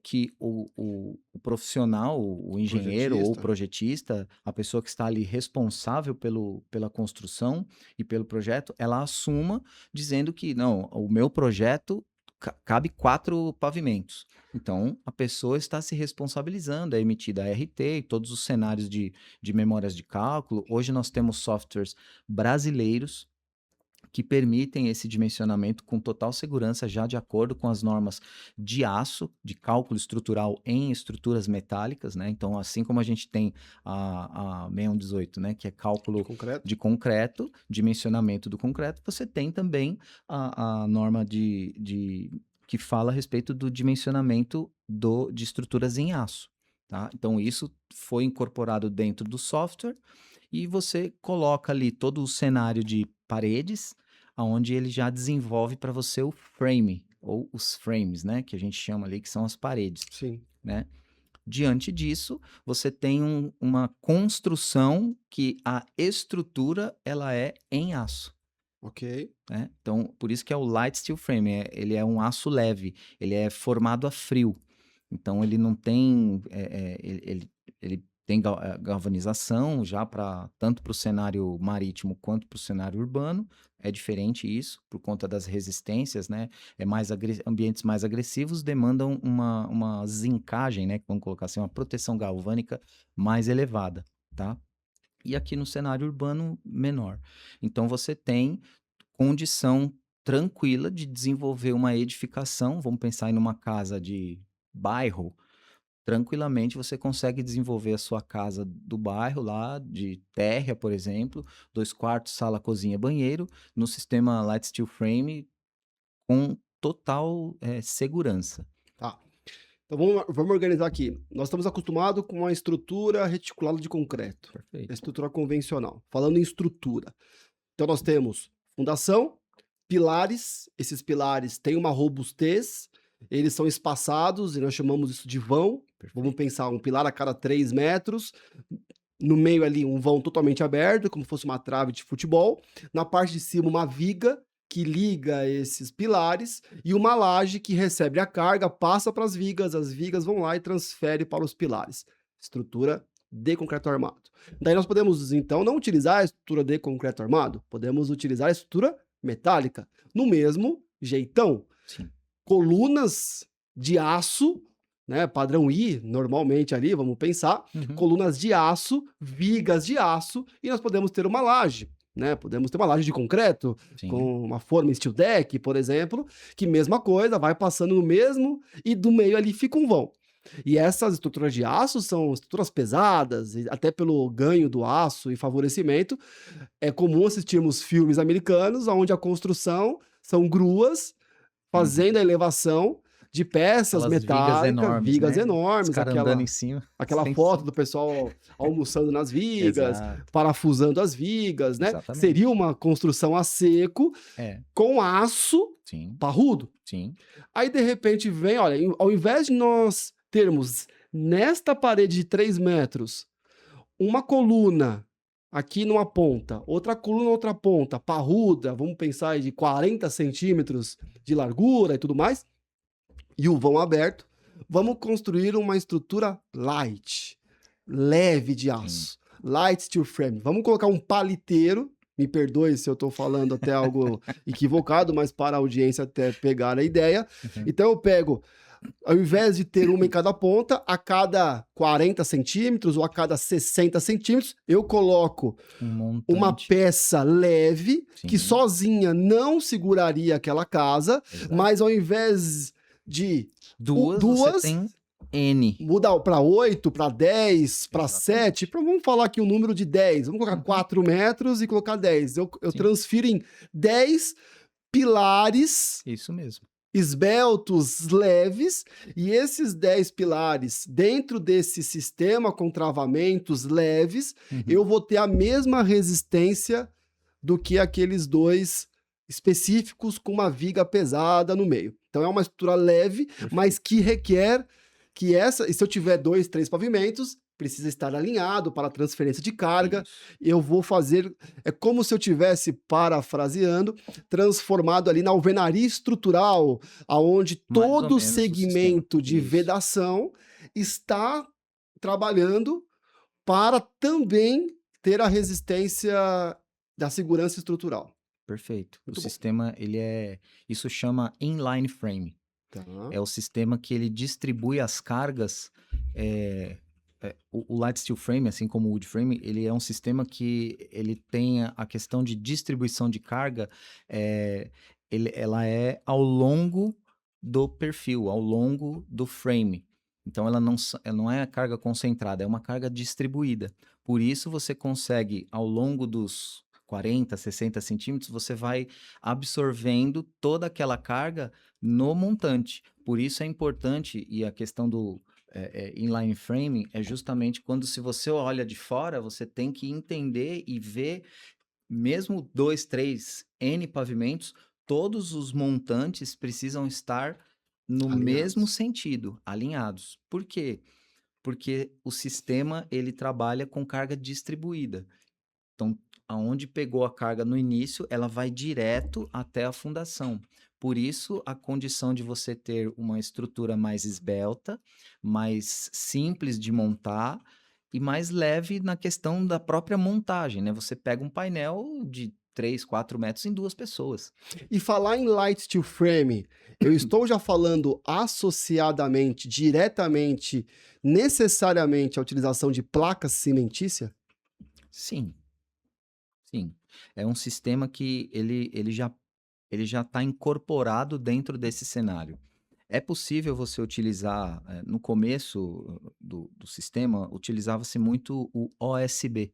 que o profissional, o engenheiro ou o Projetista. projetista, a pessoa que está ali responsável pela construção e pelo projeto, ela assuma dizendo que, não, o meu projeto cabe 4 pavimentos. Então, a pessoa está se responsabilizando, é emitida a RT e todos os cenários de memórias de cálculo. Hoje nós temos softwares brasileiros que permitem esse dimensionamento com total segurança, já de acordo com as normas de aço, de cálculo estrutural em estruturas metálicas, né? Então, assim como a gente tem a 6118, né, que é De cálculo concreto. de concreto, dimensionamento do concreto, você tem também a norma que fala a respeito do dimensionamento de estruturas em aço. tá? Então isso foi incorporado dentro do software e você coloca ali todo o cenário de paredes, aonde ele já desenvolve para você o frame, ou os frames, né, que a gente chama ali, que são as paredes, Sim. né? Diante disso, você tem uma construção que a estrutura ela é em aço, Ok. né? Então, por isso que é o light steel frame, ele é um aço leve, ele é formado a frio. Então ele não tem, ele tem galvanização já para tanto para o cenário marítimo quanto para o cenário urbano. É diferente isso por conta das resistências, né? Ambientes mais agressivos demandam uma zincagem, né? Vamos colocar assim, uma proteção galvânica mais elevada, tá? E aqui no cenário urbano menor. Então você tem condição tranquila de desenvolver uma edificação. Vamos pensar em uma casa de bairro. Tranquilamente você consegue desenvolver a sua casa do bairro lá, de térrea, por exemplo, 2 quartos, sala, cozinha, banheiro, no sistema Light Steel Frame, com total segurança. Tá. Então vamos organizar aqui. Nós estamos acostumados com uma estrutura reticulada de concreto, a Perfeito. estrutura convencional. Falando em estrutura, então nós temos fundação, pilares, esses pilares têm uma robustez, eles são espaçados e nós chamamos isso de vão. Vamos Perfeito. pensar um pilar a cada 3 metros, no meio ali um vão totalmente aberto, como se fosse uma trave de futebol. Na parte de cima uma viga que liga esses pilares e uma laje que recebe a carga, passa para as vigas vão lá e transfere para os pilares. Estrutura de concreto armado. Daí nós podemos, então, não utilizar a estrutura de concreto armado, podemos utilizar a estrutura metálica, no mesmo jeitão. Sim. Colunas de aço, né, padrão I, normalmente ali, vamos pensar, colunas de aço, vigas de aço, e nós podemos ter uma laje, né? Podemos ter uma laje de concreto, Sim. com uma forma steel deck, por exemplo, que mesma coisa, vai passando no mesmo, e do meio ali fica um vão. E essas estruturas de aço são estruturas pesadas, e até pelo ganho do aço e favorecimento, é comum assistirmos filmes americanos onde a construção são gruas fazendo a elevação de peças Aquelas vigas metálicas, enormes, vigas né? Os enormes, caras andando em aquela cima. aquela sem- foto do pessoal almoçando nas vigas, Exato. parafusando as vigas, né? Exatamente. Seria uma construção a seco É, com aço sim, parrudo. sim. Aí de repente vem, olha, ao invés de nós termos nesta parede de 3 metros uma coluna aqui numa ponta, outra coluna na outra ponta, parruda, vamos pensar aí de 40 centímetros de largura e tudo mais, e o vão aberto, vamos construir uma estrutura light, leve de Sim. aço, light steel frame. Vamos colocar um paliteiro, me perdoe se eu estou falando até algo equivocado, mas para a audiência até pegar a ideia. Então eu pego, ao invés de ter uma em cada ponta, a cada 40 centímetros ou a cada 60 centímetros, eu coloco Um uma montante. peça leve que Sim. sozinha não seguraria aquela casa, Exato. mas ao invés de Duas, duas, você tem N. muda para 8, para 10, para Exatamente. 7, vamos falar aqui um número de 10, vamos colocar 4 metros e colocar 10. Eu Sim. transfiro em 10 pilares Isso mesmo. esbeltos, leves, e esses 10 pilares, dentro desse sistema com travamentos leves, eu vou ter a mesma resistência do que aqueles dois específicos com uma viga pesada no meio. Então é uma estrutura leve, mas que requer que essa, e se eu tiver 2, 3 pavimentos, precisa estar alinhado para a transferência de carga. Isso. Eu vou fazer, é como se eu tivesse, parafraseando, transformado ali na alvenaria estrutural, aonde Mais ou todo o menos o segmento sistema. de Isso. vedação está trabalhando para também ter a resistência da segurança estrutural. Perfeito. Muito O bom. sistema, isso chama inline frame. Tá. É o sistema que ele distribui as cargas. O light steel frame, assim como o wood frame, ele é um sistema que ele tem a questão de distribuição de carga. Ela é ao longo do perfil, ao longo do frame. Então ela não é a carga concentrada, é uma carga distribuída. Por isso você consegue, ao longo dos 40, 60 centímetros, você vai absorvendo toda aquela carga no montante. Por isso é importante, e a questão inline framing é justamente quando se você olha de fora, você tem que entender e ver, mesmo 2, 3, N pavimentos, todos os montantes precisam estar no mesmo Alinhados. sentido, alinhados. Por quê? Porque o sistema ele trabalha com carga distribuída. Então, aonde pegou a carga no início, ela vai direto até a fundação. Por isso, a condição de você ter uma estrutura mais esbelta, mais simples de montar e mais leve na questão da própria montagem, né? Você pega um painel de 3, 4 metros em 2 pessoas. E falar em light steel frame, eu estou já falando associadamente, diretamente, necessariamente a utilização de placas cimentícia? Sim, sim. É um sistema que ele já está incorporado dentro desse cenário. É possível você utilizar, no começo do sistema, utilizava-se muito o OSB,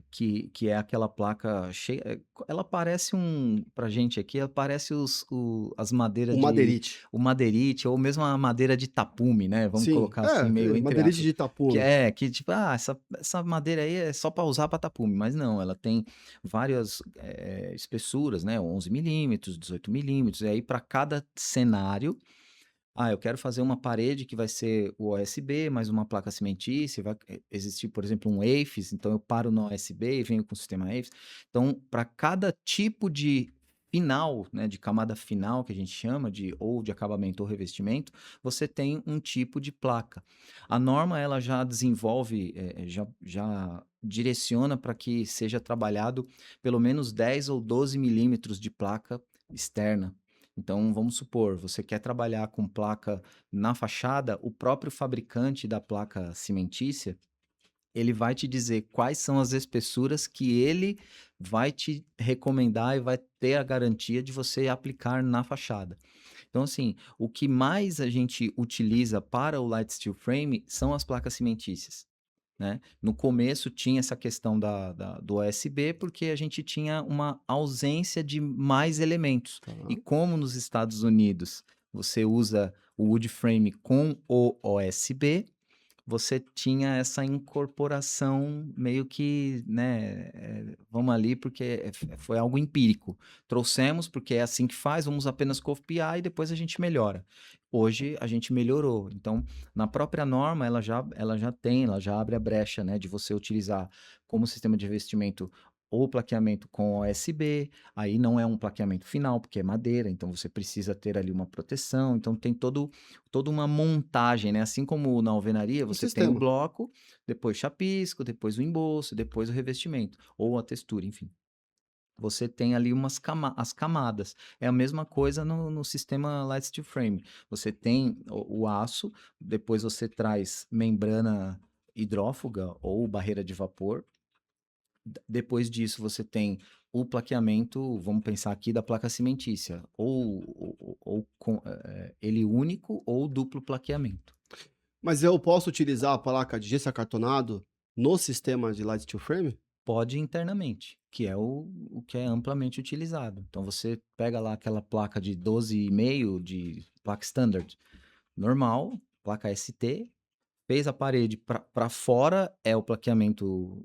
que é aquela placa cheia. Ela parece pra gente aqui, ela parece as madeiras O de. madeirite. O madeirite, ou mesmo a madeira de tapume, né? Vamos Sim, colocar assim, meio entre madeirite aspas. de Que tapume. é, que tipo, essa madeira aí é só para usar para tapume, mas não, ela tem várias espessuras, né? 11 milímetros, 18 milímetros, e aí para cada cenário. Eu quero fazer uma parede que vai ser o OSB, mais uma placa cimentícia, vai existir, por exemplo, um EIFS, então eu paro no OSB e venho com o sistema EIFS. Então, para cada tipo de final, né, de camada final, que a gente chama de ou de acabamento ou revestimento, você tem um tipo de placa. A norma, ela já desenvolve, já direciona para que seja trabalhado pelo menos 10 ou 12 milímetros de placa externa. Então, vamos supor, você quer trabalhar com placa na fachada, o próprio fabricante da placa cimentícia, ele vai te dizer quais são as espessuras que ele vai te recomendar e vai ter a garantia de você aplicar na fachada. Então, assim, o que mais a gente utiliza para o light steel frame são as placas cimentícias. Né? No começo tinha essa questão do OSB porque a gente tinha uma ausência de mais elementos. Tá. E como nos Estados Unidos você usa o wood frame com o OSB, você tinha essa incorporação meio que, né, vamos ali porque foi algo empírico. Trouxemos porque é assim que faz, vamos apenas copiar e depois a gente melhora. Hoje a gente melhorou. Então, na própria norma, ela já abre a brecha, né, de você utilizar como sistema de revestimento ou plaqueamento com OSB, aí não é um plaqueamento final, porque é madeira, então você precisa ter ali uma proteção, então tem toda uma montagem, né? Assim como na alvenaria, Um você tem o sistema. bloco, depois chapisco, depois o embolso, depois o revestimento, ou a textura, enfim. Você tem ali as camadas. É a mesma coisa no sistema Light Steel Frame. Você tem o aço, depois você traz membrana hidrófuga ou barreira de vapor. Depois disso, você tem o plaqueamento, vamos pensar aqui da placa cimentícia, ou com, ele único ou duplo plaqueamento. Mas eu posso utilizar a placa de gesso acartonado no sistema de light steel frame? Pode internamente, que é o que é amplamente utilizado. Então você pega lá aquela placa de 12,5 de placa standard, normal, placa ST, fez a parede para fora, é o plaqueamento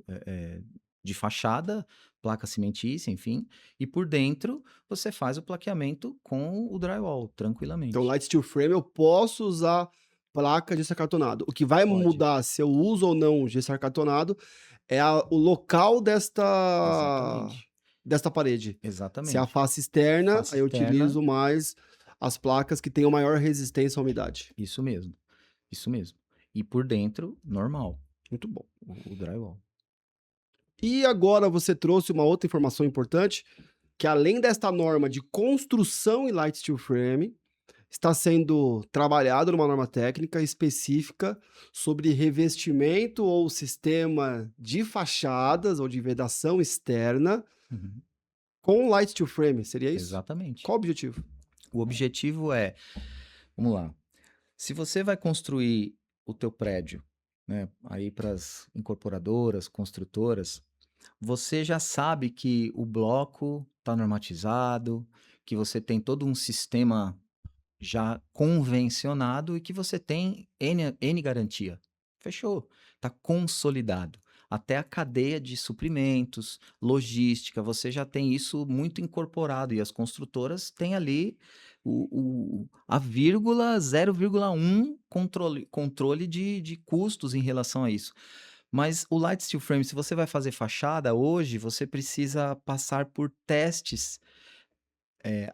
de fachada, placa cimentícia, enfim, e por dentro você faz o plaqueamento com o drywall, Então, tranquilamente. light steel frame eu posso usar placa de gesso acartonado. O que vai Pode. mudar se eu uso ou não gesso acartonado é o local Exatamente. desta parede. Se é a Exatamente. face externa, Face aí eu externa, utilizo mais as placas que tenham maior resistência à umidade. isso mesmo. Isso mesmo. E por dentro, normal, Muito bom. o drywall. E agora você trouxe uma outra informação importante, que além desta norma de construção em light steel frame, está sendo trabalhado numa norma técnica específica sobre revestimento ou sistema de fachadas ou de vedação externa Uhum. com light steel frame, seria isso? Exatamente. Qual o objetivo? O objetivo é, vamos lá, se você vai construir o teu prédio, né, aí para as incorporadoras, construtoras, você já sabe que o bloco está normatizado, que você tem todo um sistema já convencionado e que você tem N garantia. Fechou, está consolidado. Até a cadeia de suprimentos, logística, você já tem isso muito incorporado e as construtoras têm ali a vírgula 0,1 controle de custos em relação a isso. Mas o Light Steel Frame, se você vai fazer fachada hoje, você precisa passar por testes.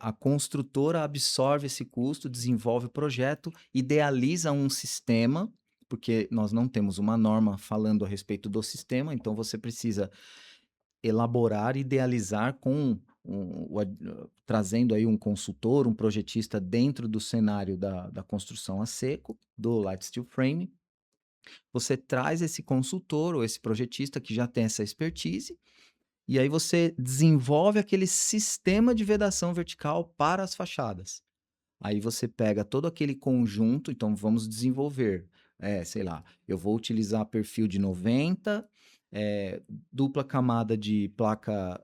A construtora absorve esse custo, desenvolve o projeto, idealiza um sistema, porque nós não temos uma norma falando a respeito do sistema, então você precisa elaborar, idealizar trazendo aí um consultor, um projetista dentro do cenário da construção a seco, do Light Steel Frame. Você traz esse consultor ou esse projetista que já tem essa expertise, e aí você desenvolve aquele sistema de vedação vertical para as fachadas. Aí você pega todo aquele conjunto, então vamos desenvolver, sei lá, eu vou utilizar perfil de 90, dupla camada de placa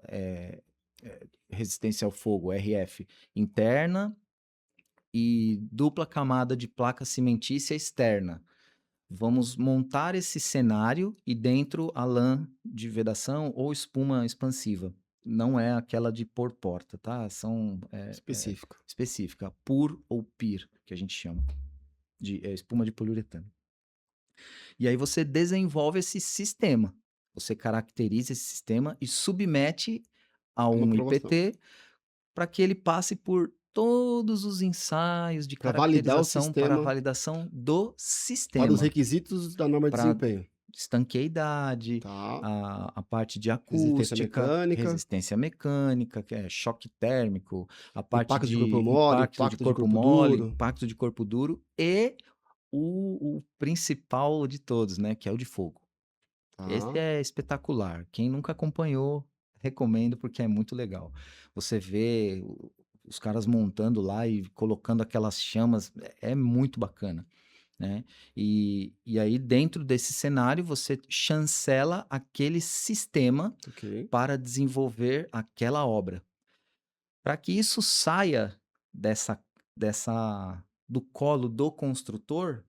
resistência ao fogo, RF, interna e dupla camada de placa cimentícia externa. Vamos montar esse cenário e dentro a lã de vedação ou espuma expansiva. Não é aquela de por porta, tá? São Específica. específica, PUR ou PIR, que a gente chama, de espuma de poliuretano. E aí você desenvolve esse sistema, você caracteriza esse sistema e submete a Uma um aprovação. IPT para que ele passe por todos os ensaios de Para validar o caracterização para a sistema validação do para os sistema. requisitos da norma de Para desempenho. estanqueidade, Tá. a parte de Resistência acústica, mecânica, resistência mecânica, que é choque térmico, a parte impacto de corpo de mole, impacto de impacto de corpo corpo mole, duro. impacto de corpo duro e o principal de todos, né, que é o de fogo. Esse Tá. é espetacular. Quem nunca acompanhou, recomendo porque é muito legal. Você vê os caras montando lá e colocando aquelas chamas, é muito bacana, né? E aí, dentro desse cenário, você chancela aquele sistema Ok. para desenvolver aquela obra. Para que isso saia dessa, do colo do construtor,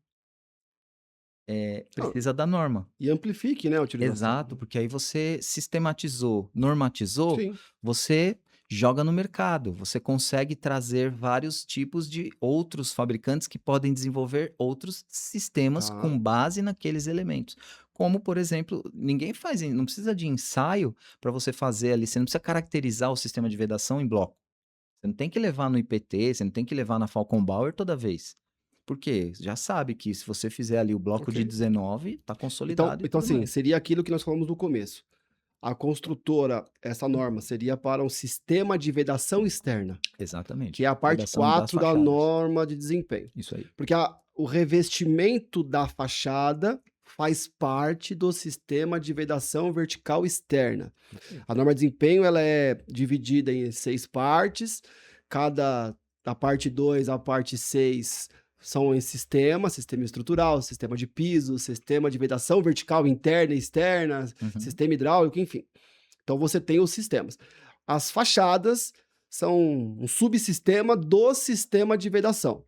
Não, precisa da norma. e amplifique, né, a utilização. Exato, porque aí você sistematizou, normatizou, Sim. você joga no mercado, você consegue trazer vários tipos de outros fabricantes que podem desenvolver outros sistemas Tá. com base naqueles elementos. Como, por exemplo, ninguém faz, não precisa de ensaio para você fazer ali, você não precisa caracterizar o sistema de vedação em bloco. Você não tem que levar no IPT, você não tem que levar na Falcon Bauer toda vez. Por quê? Já sabe que se você fizer ali o bloco de Ok. 19, está Então, consolidado e então tudo assim, mais. seria aquilo que nós falamos no começo. A construtora, essa norma seria para um sistema de vedação externa, que Exatamente. é a parte Vedação das 4 da fachadas. norma de desempenho. Isso aí. Porque o revestimento da fachada faz parte do sistema de vedação vertical externa. Perfeito. A norma de desempenho ela é dividida em 6 partes, da parte 2 à parte 6 são em sistema estrutural, sistema de piso, sistema de vedação vertical interna e externa, Uhum. sistema hidráulico, enfim. Então você tem os sistemas. As fachadas são um subsistema do sistema de vedação.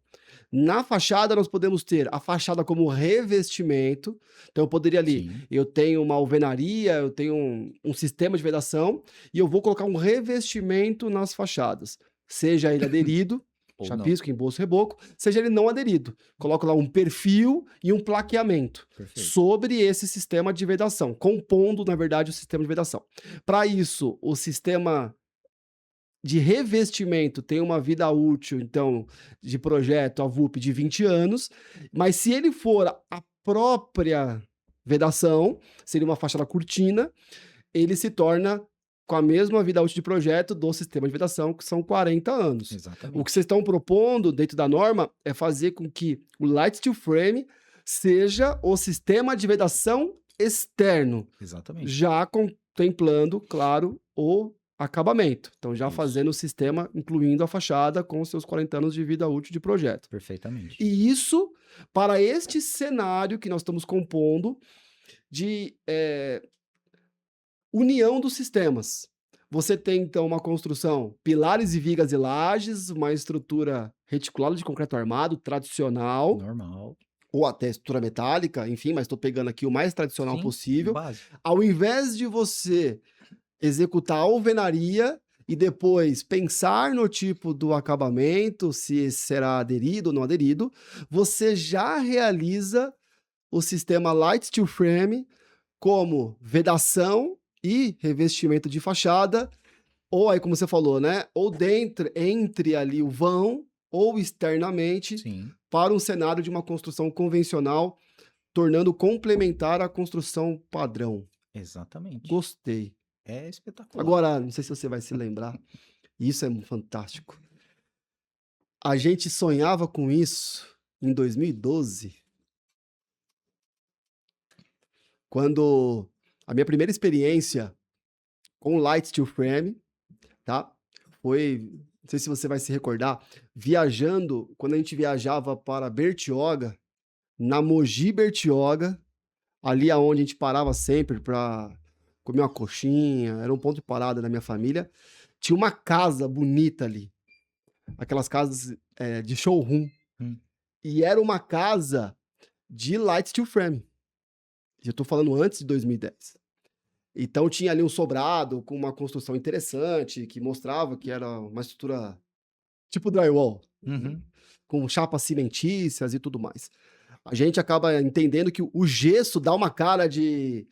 Na fachada, nós podemos ter a fachada como revestimento. Então, eu poderia ali, Sim. eu tenho uma alvenaria, eu tenho um sistema de vedação, e eu vou colocar um revestimento nas fachadas. Seja ele aderido, Ou não. chapisco, embolso, reboco, seja ele não aderido. Coloco lá um perfil e um plaqueamento Perfeito. sobre esse sistema de vedação, compondo, na verdade, o sistema de vedação. Para isso, o sistema de revestimento tem uma vida útil, então, de projeto, a VUP, de 20 anos, mas se ele for a própria vedação, seria uma fachada cortina, ele se torna com a mesma vida útil de projeto do sistema de vedação, que são 40 anos. O que Exatamente. vocês estão propondo dentro da norma é fazer com que o Light Steel Frame seja o sistema de vedação externo, Exatamente. já contemplando, claro, o acabamento. Então, já Isso. fazendo o sistema, incluindo a fachada, com seus 40 anos de vida útil de projeto. Perfeitamente. E isso para este cenário que nós estamos compondo de união dos sistemas. Você tem, então, uma construção, pilares e vigas e lajes, uma estrutura reticulada de concreto armado, tradicional, Normal. ou até estrutura metálica, enfim, mas estou pegando aqui o mais tradicional Sim, possível. básico. Ao invés de você executar a alvenaria e depois pensar no tipo do acabamento, se será aderido ou não aderido, você já realiza o sistema Light Steel Frame como vedação e revestimento de fachada, ou aí, como você falou, né? Ou dentro, entre ali o vão, ou externamente, Sim, para um cenário de uma construção convencional, tornando complementar a construção padrão. exatamente. Gostei. É espetacular. Agora, não sei se você vai se lembrar, isso é fantástico. A gente sonhava com isso em 2012, quando a minha primeira experiência com Light Steel Frame, tá? Foi, não sei se você vai se recordar, viajando, quando a gente viajava para Bertioga, na Mogi Bertioga, ali aonde a gente parava sempre para comer uma coxinha, era um ponto de parada da minha família, tinha uma casa bonita ali, aquelas casas de showroom, Hum, e era uma casa de Light Steel Frame. Eu tô falando antes de 2010. Então tinha ali um sobrado com uma construção interessante, que mostrava que era uma estrutura tipo drywall, uhum, com chapas cimentícias e tudo mais. A gente acaba entendendo que o gesso dá uma cara de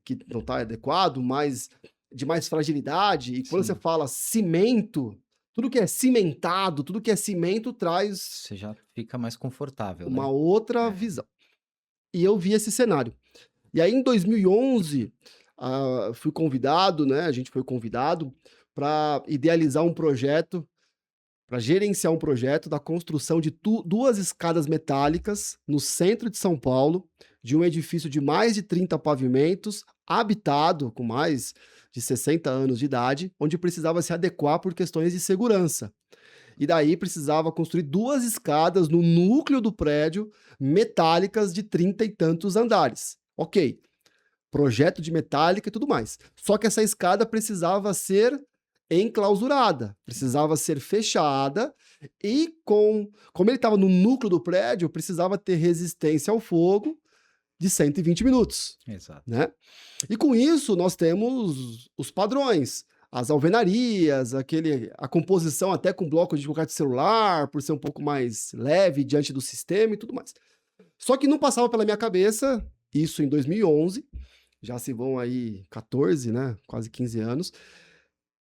que não está adequado, mas de mais fragilidade. E quando você sim. fala cimento, tudo que é cimentado, tudo que é cimento traz Você já fica mais confortável, uma né? outra É. visão. E eu vi esse cenário. E aí, em 2011, fui convidado, né? A gente foi convidado para idealizar um projeto, para gerenciar um projeto da construção de duas escadas metálicas no centro de São Paulo, de um edifício de mais de 30 pavimentos, habitado, com mais de 60 anos de idade, onde precisava se adequar por questões de segurança. E daí precisava construir duas escadas no núcleo do prédio, metálicas de 30 e tantos andares. Ok, projeto de metálica e tudo mais. Só que essa escada precisava ser enclausurada, precisava ser fechada e como ele estava no núcleo do prédio, precisava ter resistência ao fogo de 120 minutos, Exato. né? E com isso nós temos os padrões, as alvenarias, a composição até com bloco de concreto celular, por ser um pouco mais leve diante do sistema e tudo mais. Só que não passava pela minha cabeça, isso em 2011, já se vão aí 14, né, quase 15 anos,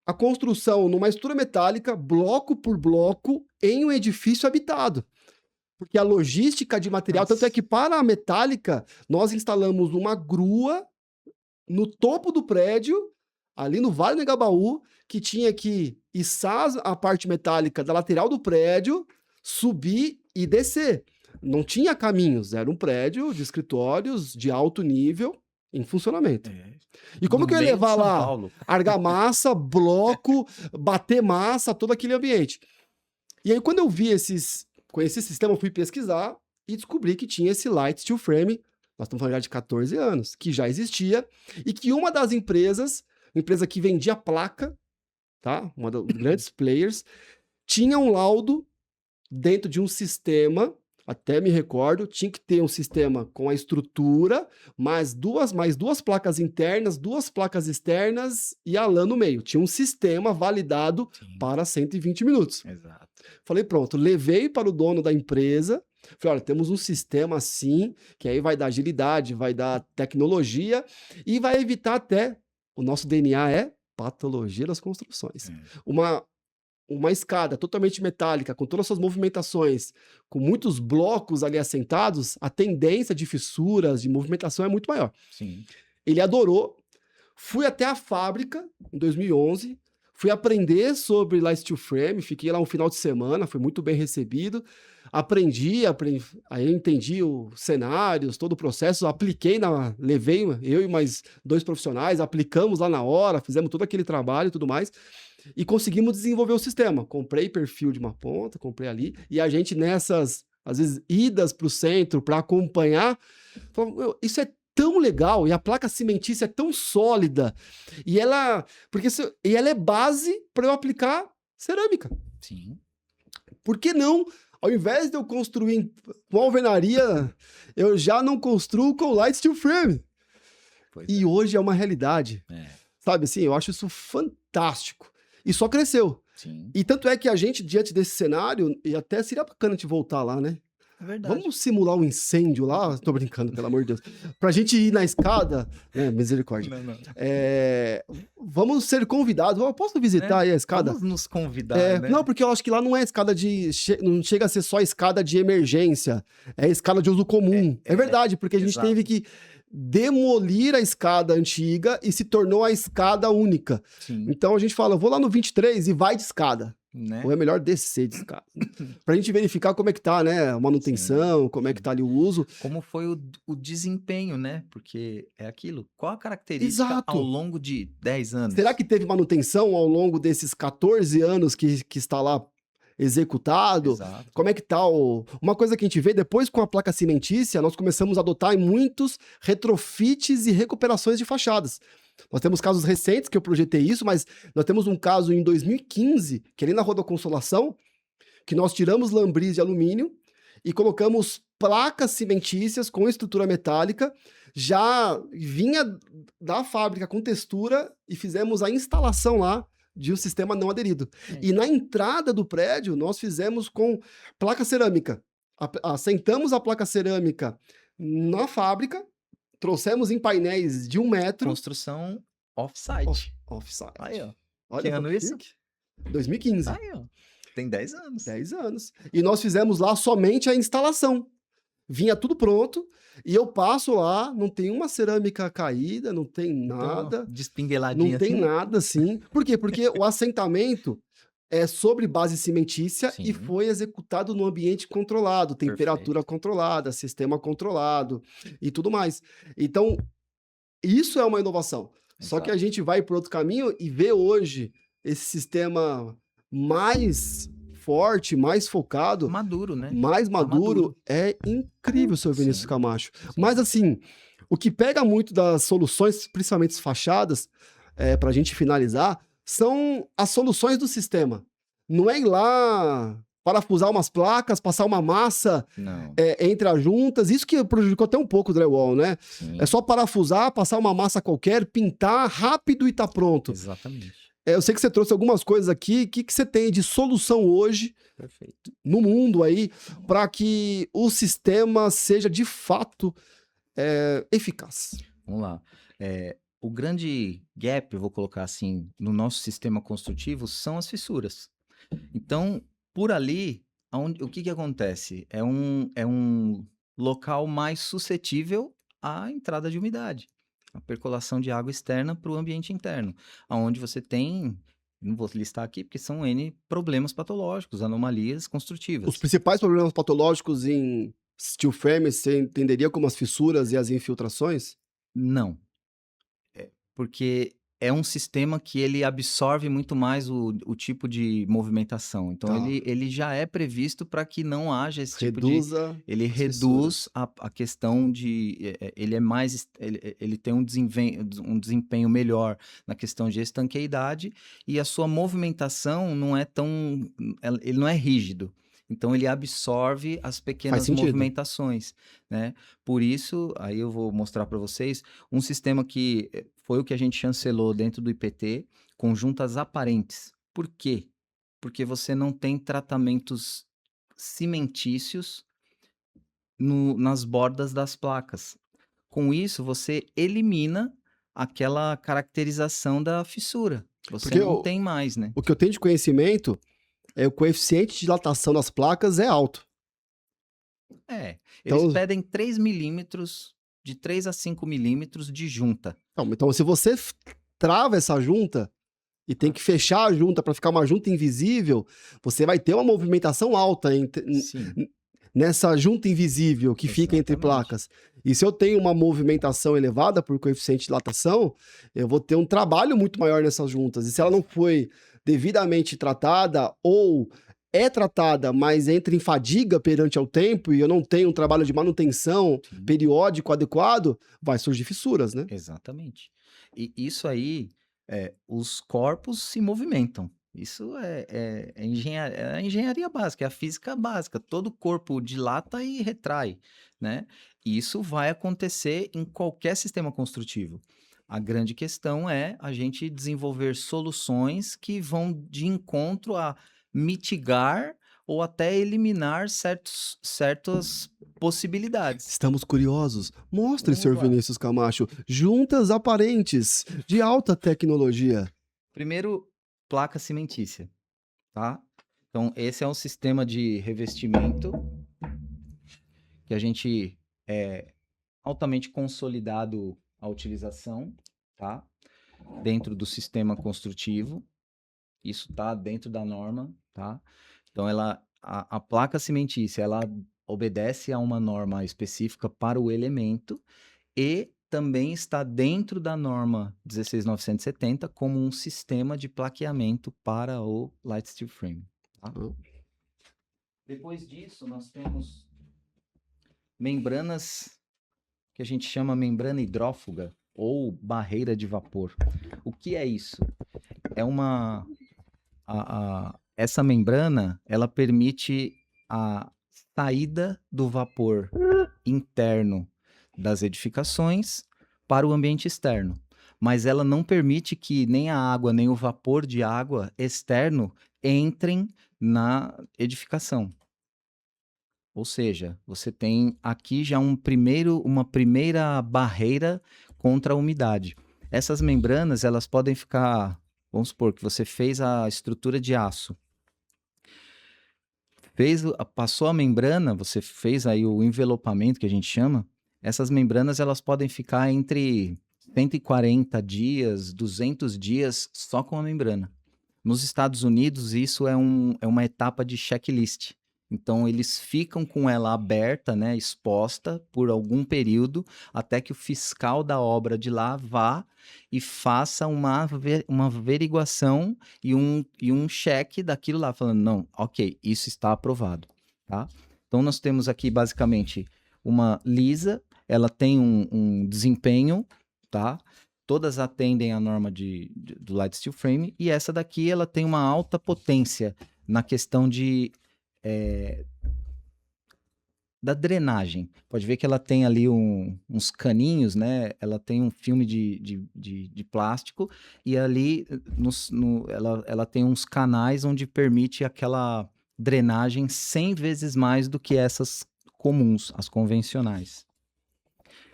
a construção numa estrutura metálica, bloco por bloco, em um edifício habitado. Porque a logística de material, tanto é Nossa. que para a metálica, nós instalamos uma grua no topo do prédio, ali no Vale do Engabaú, que tinha que içar a parte metálica da lateral do prédio, subir e descer. Não tinha caminhos, era um prédio de escritórios de alto nível em funcionamento. É. E como No que eu ia meio de levar São lá Paulo. argamassa, bloco, bater massa, todo aquele ambiente? E aí, quando eu vi conheci esse sistema, eu fui pesquisar e descobri que tinha esse Light Steel Frame, nós estamos falando já de 14 anos, que já existia, e que uma das empresas, uma empresa que vendia placa, tá? Uma dos grandes players, tinha um laudo dentro de um sistema, até me recordo, tinha que ter um sistema com a estrutura, mais duas placas internas, duas placas externas e a lã no meio. Tinha um sistema validado Sim, para 120 minutos. exato. Falei, pronto, levei para o dono da empresa. Falei, olha, temos um sistema assim, que aí vai dar agilidade, vai dar tecnologia e vai evitar até, o nosso DNA é patologia das construções. É. Uma escada totalmente metálica, com todas as suas movimentações, com muitos blocos ali assentados, a tendência de fissuras, de movimentação é muito maior. Sim. Ele adorou. Fui até a fábrica em 2011, fui aprender sobre Light Steel Frame, fiquei lá um final de semana, foi muito bem recebido. Aí eu entendi os cenários, todo o processo, levei eu e mais dois profissionais, aplicamos lá na hora, fizemos todo aquele trabalho e tudo mais, e conseguimos desenvolver o sistema. Comprei perfil de uma ponta, comprei ali, e a gente nessas, às vezes, idas para o centro para acompanhar, falou, isso é tão legal, e a placa cimentícia é tão sólida, e ela é base para eu aplicar cerâmica. Sim. Por que não, ao invés de eu construir com alvenaria, eu já não construo com light steel frame? Pois E é. hoje é uma realidade. Sabe assim, eu acho isso fantástico. E só cresceu. Sim. E tanto é que a gente, diante desse cenário, e até seria bacana de voltar lá, né? É verdade. Vamos simular um incêndio lá? Tô brincando, pelo amor de Deus. Pra gente ir na escada, né? Misericórdia. Não. Vamos ser convidados. Eu posso visitar aí a escada? Vamos nos convidar, né? Não, porque eu acho que lá não é escada não chega a ser só escada de emergência. É escada de uso comum. É verdade, porque a gente exato. teve que demolir a escada antiga e se tornou a escada única. Sim. Então a gente fala, vou lá no 23 e vai de escada. Né? Ou é melhor descer de escada. Pra gente verificar como é que tá, né? A manutenção, como é que tá ali o uso. Como foi o desempenho, né? Porque é aquilo. Qual a característica ao longo de 10 anos? Será que teve manutenção ao longo desses 14 anos que está lá executado? Exato. Como é que tá Uma coisa que a gente vê, depois com a placa cimentícia, nós começamos a adotar em muitos retrofits e recuperações de fachadas. Nós temos casos recentes que eu projetei isso, mas nós temos um caso em 2015, que ali na Rua da Consolação, que nós tiramos lambris de alumínio e colocamos placas cimentícias com estrutura metálica, já vinha da fábrica com textura e fizemos a instalação lá de um sistema não aderido. E na entrada do prédio, nós fizemos com placa cerâmica. Assentamos a placa cerâmica na fábrica, trouxemos em painéis de 1 metro. Construção off-site. Off-site. Aí, ó. Olha, que ano isso? 2015. Aí, ó. Tem 10 anos. 10 anos. E nós fizemos lá somente a instalação. Vinha tudo pronto, e eu passo lá, não tem uma cerâmica caída, não tem nada. Então, despingueladinha. Não tem assim. nada assim. Por quê? Porque o assentamento é sobre base cimentícia. Sim. E foi executado no ambiente controlado, temperatura controlada, sistema controlado e tudo mais. Então, isso é uma inovação. Exato. Só que a gente vai por outro caminho e vê hoje esse sistema mais forte, mais focado. Maduro, né? Mais maduro. É incrível, seu Vinícius Camacho. Mas assim, o que pega muito das soluções, principalmente as fachadas, para a gente finalizar, são as soluções do sistema. Não é ir lá parafusar umas placas, passar uma massa entre as juntas. Isso que prejudicou até um pouco o drywall, né? Sim. É só parafusar, passar uma massa qualquer, pintar rápido e tá pronto. Exatamente. Eu sei que você trouxe algumas coisas aqui. O que você tem de solução hoje no mundo aí para que o sistema seja de fato eficaz? Vamos lá. O grande gap, eu vou colocar assim, no nosso sistema construtivo são as fissuras. Então, por ali, o que acontece? É um local mais suscetível à entrada de umidade, a percolação de água externa para o ambiente interno, onde você tem, não vou listar aqui, porque são N problemas patológicos, anomalias construtivas. Os principais problemas patológicos em steel frame, você entenderia como as fissuras e as infiltrações? Não. Porque é um sistema que ele absorve muito mais o tipo de movimentação. Então, ele já é previsto para que não haja esse tipo de... Ele reduz a questão de... Ele é mais... Ele tem um desempenho melhor na questão de estanqueidade e a sua movimentação não é tão... Ele não é rígido. Então, ele absorve as pequenas movimentações, né? Por isso, aí eu vou mostrar para vocês um sistema que foi o que a gente chancelou dentro do IPT, com juntas aparentes. Por quê? Porque você não tem tratamentos cimentícios nas bordas das placas. Com isso, você elimina aquela caracterização da fissura. Você não tem mais, né? O que eu tenho de conhecimento... o coeficiente de dilatação das placas é alto. Eles pedem 3 milímetros, de 3 a 5 milímetros de junta. Então, se você trava essa junta e tem que fechar a junta para ficar uma junta invisível, você vai ter uma movimentação alta nessa junta invisível que fica entre placas. E se eu tenho uma movimentação elevada por coeficiente de dilatação, eu vou ter um trabalho muito maior nessas juntas. E se ela não foi devidamente tratada ou é tratada, mas entra em fadiga perante ao tempo e eu não tenho um trabalho de manutenção periódico adequado, vai surgir fissuras, né? Exatamente. E isso aí, os corpos se movimentam. Isso é a engenharia básica, é a física básica. Todo corpo dilata e retrai, né? E isso vai acontecer em qualquer sistema construtivo. A grande questão é a gente desenvolver soluções que vão de encontro a mitigar ou até eliminar certas possibilidades. Estamos curiosos. Mostre, Vamos Sr. lá. Vinícius Camacho, juntas aparentes de alta tecnologia. Primeiro, placa cimentícia, tá? Então, esse é um sistema de revestimento que a gente é altamente consolidado a utilização, tá? Dentro do sistema construtivo. Isso tá dentro da norma, tá? Então, a placa cimentícia, ela obedece a uma norma específica para o elemento e também está dentro da norma 16970 como um sistema de plaqueamento para o Light Steel Frame. Tá? Depois disso, nós temos membranas que a gente chama membrana hidrófuga ou barreira de vapor. O que é isso? É essa membrana, ela permite a saída do vapor interno das edificações para o ambiente externo, mas ela não permite que nem a água nem o vapor de água externo entrem na edificação. Ou seja, você tem aqui já uma primeira barreira contra a umidade. Essas membranas, elas podem ficar, vamos supor que você fez a estrutura de aço, passou a membrana, você fez aí o envelopamento que a gente chama, essas membranas elas podem ficar entre 140 dias, 200 dias só com a membrana. Nos Estados Unidos, isso é uma etapa de checklist. Então, eles ficam com ela aberta, né, exposta por algum período, até que o fiscal da obra de lá vá e faça uma averiguação e um cheque daquilo lá, falando, não, ok, isso está aprovado. Tá? Então, nós temos aqui, basicamente, uma lisa, ela tem um desempenho, tá? Todas atendem à norma do Light Steel Frame, e essa daqui ela tem uma alta potência na questão da drenagem. Pode ver que ela tem ali uns caninhos, né? Ela tem um filme de plástico e ali ela tem uns canais onde permite aquela drenagem 100 vezes mais do que essas comuns, as convencionais.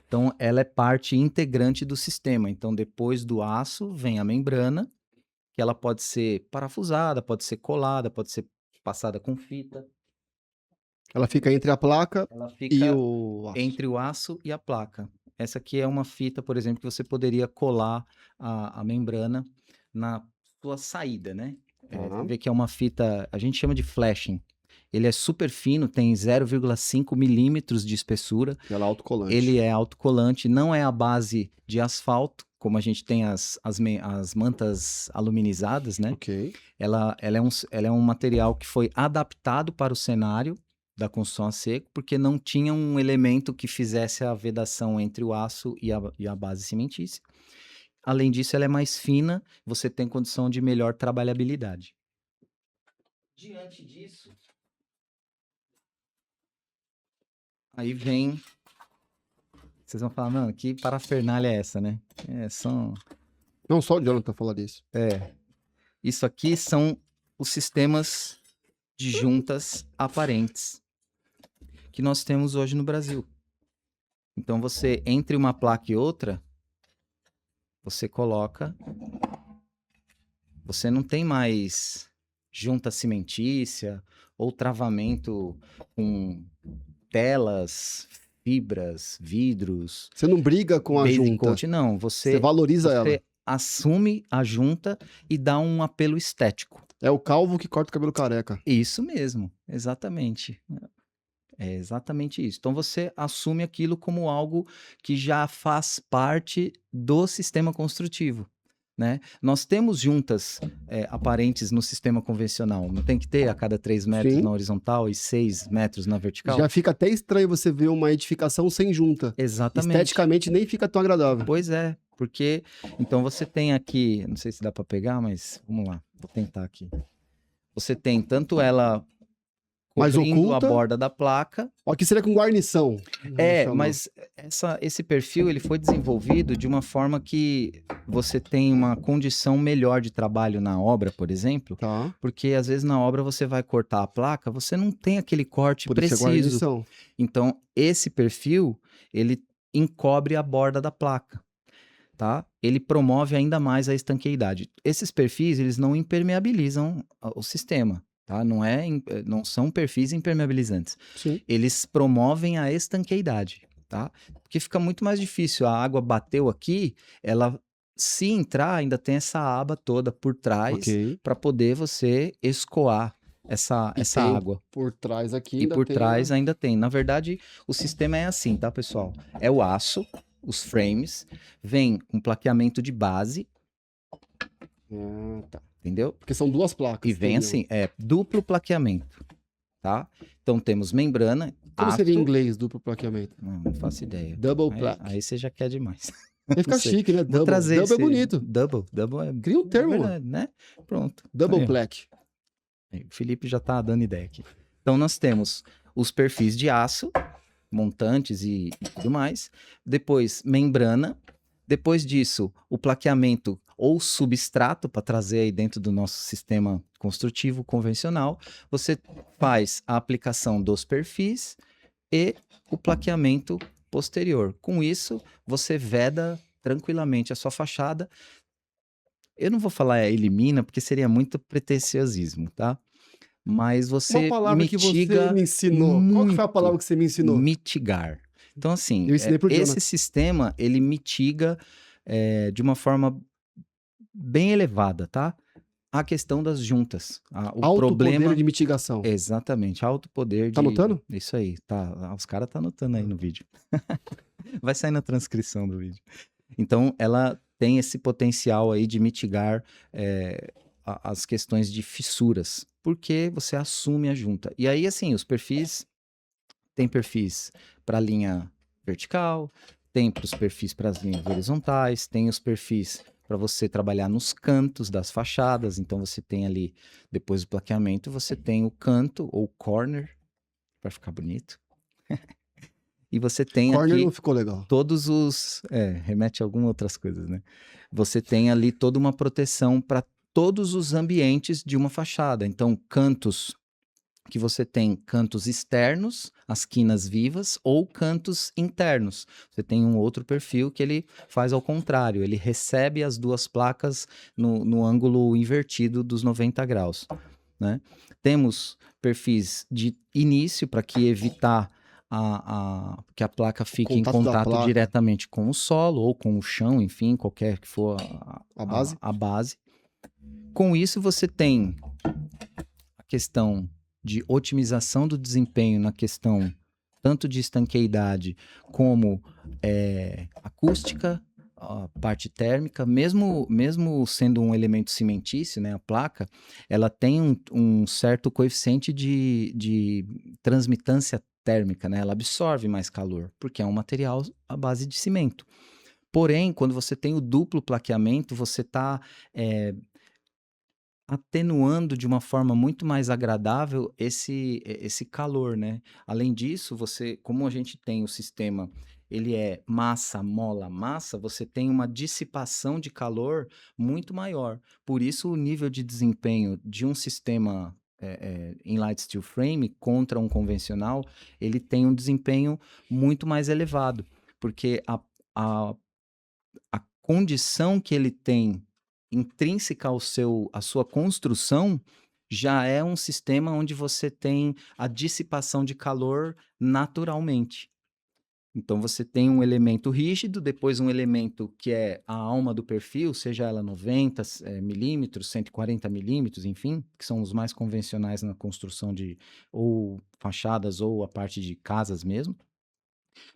Então, ela é parte integrante do sistema. Então, depois do aço, vem a membrana, que ela pode ser parafusada, pode ser colada, pode ser passada com fita. Ela fica entre a placa Ela e fica o aço. entre o aço e a placa. Essa aqui é uma fita, por exemplo, que você poderia colar a membrana na sua saída, né? Você vê que é uma fita, a gente chama de flashing. Ele é super fino, tem 0,5 milímetros de espessura. Ela é autocolante. Ele é autocolante, não é a base de asfalto, como a gente tem as mantas aluminizadas, né? Ok. Ela é um material que foi adaptado para o cenário da construção a seco, porque não tinha um elemento que fizesse a vedação entre o aço e a base cimentícia. Além disso, ela é mais fina, você tem condição de melhor trabalhabilidade. Diante disso, aí vem... Vocês vão falar, mano, que parafernália é essa, né? Não só o Jonathan fala disso. Isso aqui são os sistemas de juntas aparentes que nós temos hoje no Brasil. Então, você, entre uma placa e outra, você coloca... Você não tem mais junta cimentícia ou travamento com telas, fibras, vidros. Você não briga com a base junta. coat, não. Você valoriza ela. Você assume a junta e dá um apelo estético. É o calvo que corta o cabelo careca. Isso mesmo, exatamente. É exatamente isso. Então você assume aquilo como algo que já faz parte do sistema construtivo. né? Nós temos juntas aparentes no sistema convencional. Não tem que ter a cada 3 metros Sim. na horizontal e 6 metros na vertical? Já fica até estranho você ver uma edificação sem junta. Exatamente. Esteticamente nem fica tão agradável. Pois é, porque então você tem aqui, não sei se dá para pegar, mas vamos lá, vou tentar aqui. Você tem tanto ela Mais cobrindo a oculta. borda da placa. Ó, que seria com guarnição. Mas esse perfil ele foi desenvolvido de uma forma que você tem uma condição melhor de trabalho na obra, por exemplo, Tá. porque às vezes na obra você vai cortar a placa, você não tem aquele corte Por isso é preciso. guarnição. Então, esse perfil, ele encobre a borda da placa, tá? Ele promove ainda mais a estanqueidade. Esses perfis, eles não impermeabilizam o sistema, tá? Não são perfis impermeabilizantes. Sim. Eles promovem a estanqueidade, tá? Porque fica muito mais difícil. A água bateu aqui, ela, se entrar, ainda tem essa aba toda por trás Ok. para poder você escoar essa tem água. Por trás aqui E ainda por tem trás ainda tem. Na verdade, o sistema é assim, tá, pessoal? É o aço, os frames, vem um plaqueamento de base, tá. entendeu? Porque são duas placas. E vem entendeu? assim, duplo plaqueamento, tá? Então temos membrana, Como aço... seria em inglês duplo plaqueamento? Não faço ideia. Double plaque. Aí você já quer demais. Aí fica Não sei. chique, né? Vou Double. trazer Double é esse... bonito. Double é... Cria um termo, mano. verdade, né? Pronto. Double Aí, ó. plaque. Aí, o Felipe já tá dando ideia aqui. Então nós temos os perfis de aço, montantes e tudo mais. Depois, membrana. Depois disso, o plaqueamento ou substrato, para trazer aí dentro do nosso sistema construtivo convencional. Você faz a aplicação dos perfis e o plaqueamento posterior. Com isso, você veda tranquilamente a sua fachada. Eu não vou falar elimina, porque seria muito pretensiosismo, tá? Mas Uma você palavra que você mitiga me ensinou. Qual que foi a muito. palavra que você me ensinou? Mitigar. Então, assim, Eu ensinei pro esse Jonathan. sistema, ele mitiga de uma forma bem elevada, tá? A questão das juntas. O Alto problema... poder de mitigação. Exatamente, alto poder Tá anotando? Isso aí, tá. Os caras tá anotando aí no vídeo. Vai sair na transcrição do vídeo. Então, ela tem esse potencial aí de mitigar as questões de fissuras, porque você assume a junta. E aí, assim, os perfis... Tem perfis para linha vertical, tem para os perfis para as linhas horizontais, tem os perfis para você trabalhar nos cantos das fachadas. Então você tem ali, depois do plaqueamento, você tem o canto ou corner, para ficar bonito. E você tem Corner aqui não ficou legal. todos os... remete a algumas outras coisas, né? Você tem ali toda uma proteção para todos os ambientes de uma fachada. Então, cantos... que você tem cantos externos, as quinas vivas, ou cantos internos. Você tem um outro perfil que ele faz ao contrário, ele recebe as duas placas no ângulo invertido dos 90 graus, né? Temos perfis de início para que evitar que a placa fique em Contato da contato placa. diretamente com o solo ou com o chão, enfim, qualquer que for A base. a base. Com isso, você tem a questão de otimização do desempenho na questão tanto de estanqueidade como acústica, a parte térmica, mesmo sendo um elemento cimentício, né, a placa, ela tem um certo coeficiente de transmitância térmica, né, ela absorve mais calor, porque é um material à base de cimento. Porém, quando você tem o duplo plaqueamento, você está atenuando de uma forma muito mais agradável esse calor, né? Além disso, como a gente tem o sistema, ele é massa, mola, massa, você tem uma dissipação de calor muito maior. Por isso, o nível de desempenho de um sistema inline steel frame contra um convencional, ele tem um desempenho muito mais elevado, porque a condição que ele tem intrínseca à sua construção já é um sistema onde você tem a dissipação de calor naturalmente. Então você tem um elemento rígido, depois um elemento que é a alma do perfil, seja ela 90 milímetros, 140 milímetros, enfim, que são os mais convencionais na construção de ou fachadas ou a parte de casas mesmo.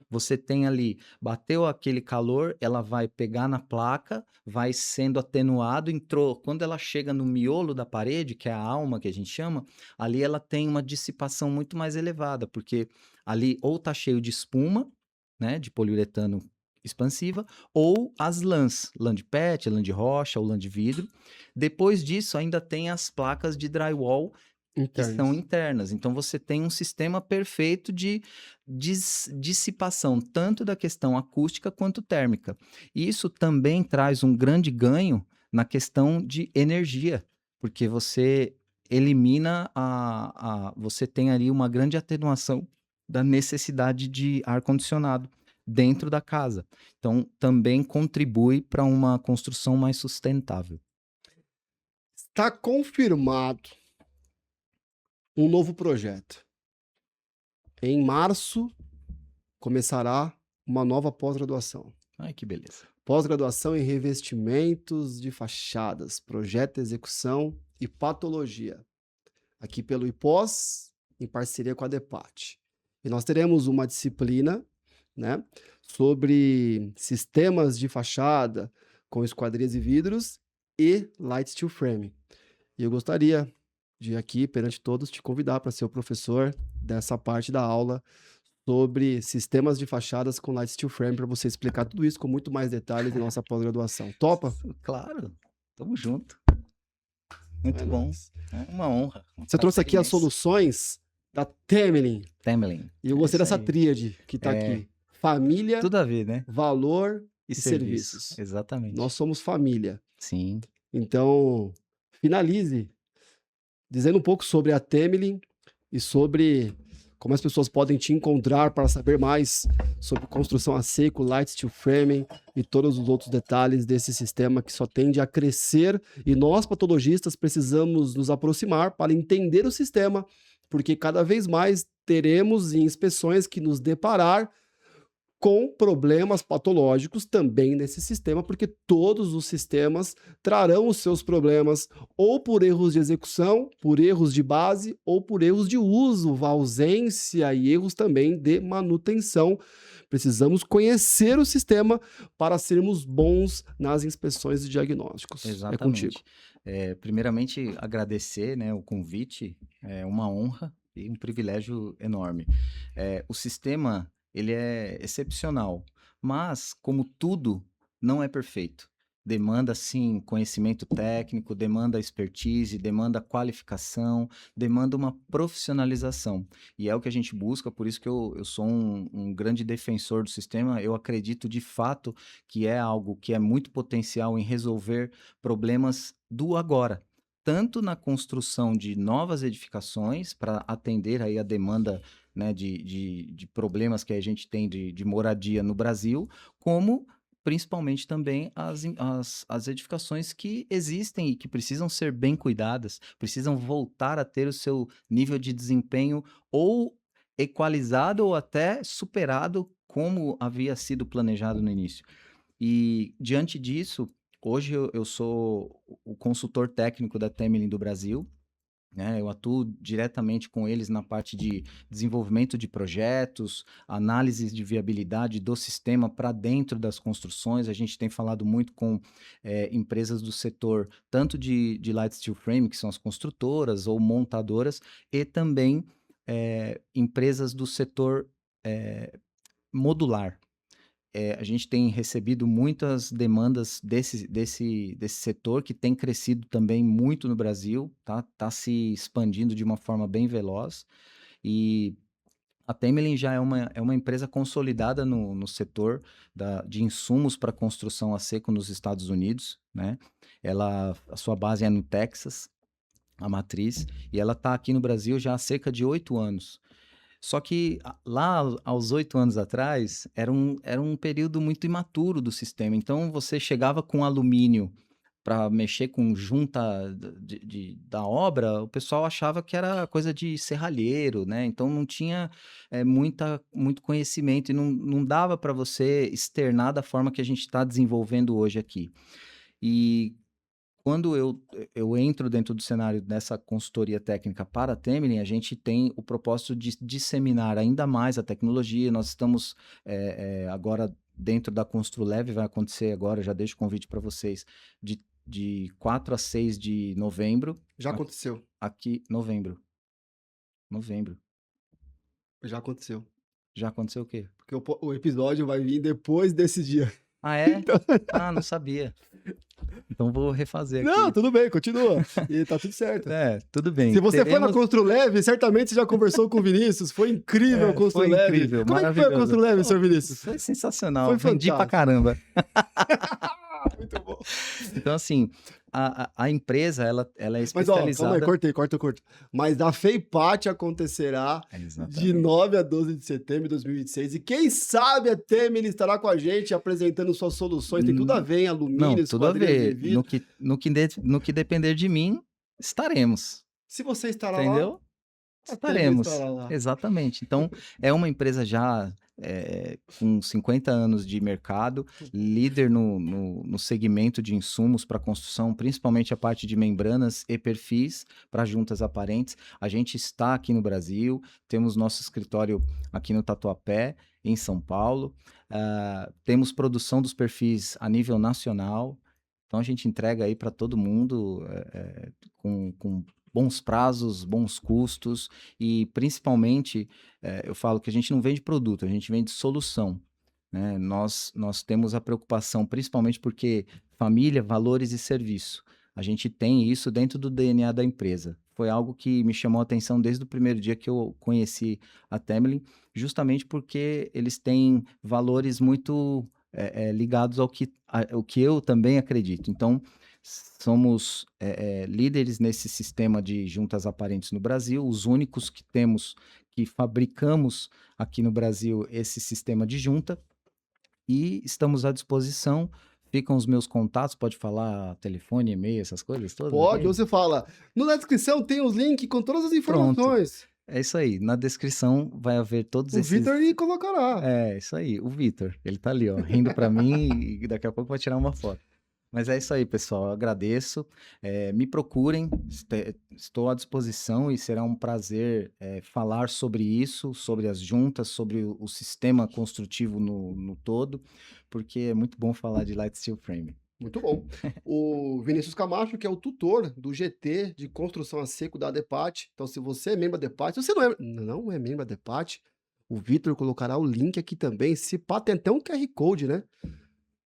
Você tem ali, bateu aquele calor, ela vai pegar na placa, vai sendo atenuado, entrou. Quando ela chega no miolo da parede, que é a alma que a gente chama, ali ela tem uma dissipação muito mais elevada, porque ali ou tá cheio de espuma, né, de poliuretano expansiva, ou as lãs, lã de PET, lã de rocha ou lã de vidro. Depois disso, ainda tem as placas de drywall que são Internos. internas. Então você tem um sistema perfeito de dissipação, tanto da questão acústica quanto térmica. E isso também traz um grande ganho na questão de energia, porque você elimina você tem ali uma grande atenuação da necessidade de ar-condicionado dentro da casa. Então, também contribui para uma construção mais sustentável. Está confirmado um novo projeto. Em março começará uma nova pós-graduação. Ai, que beleza. Pós-graduação em revestimentos de fachadas, projeto, execução e patologia. Aqui pelo IPOS, em parceria com a DEPAT. E nós teremos uma disciplina, né, sobre sistemas de fachada com esquadrias e vidros e light steel frame. E eu gostaria de aqui, perante todos, te convidar para ser o professor dessa parte da aula sobre sistemas de fachadas com light steel frame, para você explicar tudo isso com muito mais detalhes em nossa pós-graduação. Topa? Claro, tamo junto. É Muito bom. nóis. É uma honra, um Você trouxe prazer aqui as imenso. soluções da Temelin. Temelin. E eu É gostei isso dessa aí. tríade que está aqui. Família, Tudo a ver, né? valor E e serviço. serviços. Exatamente. Nós somos família. Sim. Então, finalize dizendo um pouco sobre a Temelin e sobre como as pessoas podem te encontrar para saber mais sobre construção a seco, light steel framing e todos os outros detalhes desse sistema que só tende a crescer, e nós patologistas precisamos nos aproximar para entender o sistema, porque cada vez mais teremos em inspeções que nos deparar com problemas patológicos também nesse sistema, porque todos os sistemas trarão os seus problemas ou por erros de execução, por erros de base ou por erros de uso, ausência e erros também de manutenção. Precisamos conhecer o sistema para sermos bons nas inspeções e diagnósticos. É contigo. Exatamente. Primeiramente, agradecer, né, o convite, é uma honra e um privilégio enorme. O sistema, ele é excepcional, mas, como tudo, não é perfeito. Demanda, sim, conhecimento técnico, demanda expertise, demanda qualificação, demanda uma profissionalização. E é o que a gente busca, por isso que eu sou um grande defensor do sistema. Eu acredito, de fato, que é algo que é muito potencial em resolver problemas do agora, tanto na construção de novas edificações para atender aí a demanda, né, de problemas que a gente tem de moradia no Brasil, como principalmente também as edificações que existem e que precisam ser bem cuidadas, precisam voltar a ter o seu nível de desempenho ou equalizado ou até superado como havia sido planejado no início. E diante disso, hoje eu sou o consultor técnico da Temelin do Brasil, né? Eu atuo diretamente com eles na parte de desenvolvimento de projetos, análises de viabilidade do sistema para dentro das construções. A gente tem falado muito com empresas do setor, tanto de light steel frame, que são as construtoras ou montadoras, e também empresas do setor modular. A gente tem recebido muitas demandas desse setor, que tem crescido também muito no Brasil, tá se expandindo de uma forma bem veloz. E a Temelin já é uma empresa consolidada no setor de insumos para construção a seco nos Estados Unidos, né? A sua base é no Texas, a matriz, e ela está aqui no Brasil já há cerca de 8 anos. Só que lá aos 8 anos atrás, era um período muito imaturo do sistema. Então você chegava com alumínio para mexer com junta da obra, o pessoal achava que era coisa de serralheiro, né? Então não tinha muito conhecimento e não dava para você externar da forma que a gente está desenvolvendo hoje aqui. E quando eu entro dentro do cenário dessa consultoria técnica para a Temerin, a gente tem o propósito de disseminar ainda mais a tecnologia. Nós estamos agora dentro da Construleve, vai acontecer agora, já deixo o convite para vocês, de 4 a 6 de novembro. Já aconteceu. Aqui, novembro. Já aconteceu. Já aconteceu o quê? Porque o episódio vai vir depois desse dia. Ah, é? Então... Ah, não sabia. Então vou refazer Não, aqui. tudo bem, continua. E tá tudo certo. Tudo bem. Se você foi na Construleve, certamente você já conversou com o Vinícius. Foi incrível a Construleve. Foi incrível, como é que foi a Construleve, senhor Vinícius? Foi sensacional. Foi Vendi fantástico. pra caramba. Muito bom. Então, assim, a empresa, ela é especializada... Mas, ó, calma aí, corta. Mas a FEIPAT acontecerá de 9 a 12 de setembro de 2026. E quem sabe a Temerin estará com a gente apresentando suas soluções. Tem tudo a ver em alumínio, não, tudo a ver. No que depender de mim, estaremos. Se você estará lá... Entendeu? Estaremos. Estará lá. Exatamente. Então, é uma empresa já com 50 anos de mercado, líder no segmento de insumos para construção, principalmente a parte de membranas e perfis para juntas aparentes. A gente está aqui no Brasil, temos nosso escritório aqui no Tatuapé, em São Paulo. Temos produção dos perfis a nível nacional. Então, a gente entrega aí para todo mundo com bons prazos, bons custos e, principalmente, eu falo que a gente não vende produto, a gente vende solução, né? Nós temos a preocupação, principalmente porque família, valores e serviço. A gente tem isso dentro do DNA da empresa. Foi algo que me chamou a atenção desde o primeiro dia que eu conheci a Temerin, justamente porque eles têm valores muito ligados ao que eu também acredito. Então, somos líderes nesse sistema de juntas aparentes no Brasil, os únicos que fabricamos aqui no Brasil esse sistema de junta, e estamos à disposição. Ficam os meus contatos, pode falar telefone, e-mail, essas coisas todas? Pode, você fala. Na descrição tem os links com todas as informações. Pronto. É isso aí, na descrição vai haver todos esses... O Vitor colocará. É, isso aí, o Vitor, ele tá ali, ó, rindo para mim e daqui a pouco vai tirar uma foto. Mas é isso aí, pessoal. Eu agradeço. Me procurem, estou à disposição e será um prazer falar sobre isso, sobre as juntas, sobre o sistema construtivo no todo, porque é muito bom falar de Light Steel Frame. Muito bom. O Vinícius Camacho, que é o tutor do GT de construção a seco da ADEPAT. Então, se você é membro da ADEPAT, se você não é membro da ADEPAT, o Vitor colocará o link aqui também. Se pá, tem até um QR Code, né?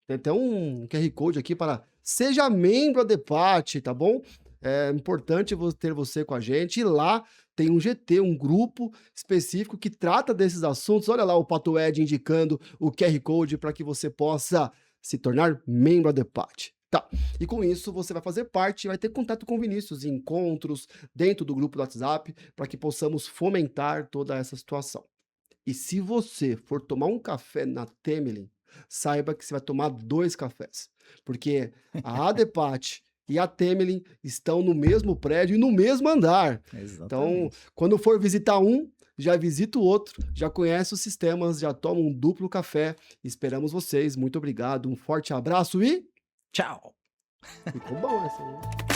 Tem até um QR Code aqui para seja membro da ADEPAT, tá bom? É importante ter você com a gente. E lá tem um GT, um grupo específico que trata desses assuntos. Olha lá o Pato Ed indicando o QR Code para que você possa se tornar membro da ADEPAT. Tá, e com isso você vai fazer parte, vai ter contato com o Vinícius, encontros dentro do grupo do WhatsApp, para que possamos fomentar toda essa situação. E se você for tomar um café na Temerin, saiba que você vai tomar 2 cafés, porque a ADEPAT e a Temerin estão no mesmo prédio e no mesmo andar. Exatamente. Então, quando for visitar um, já visita o outro, já conhece os sistemas, já toma um duplo café. Esperamos vocês. Muito obrigado, um forte abraço e tchau! Ficou bom essa, né?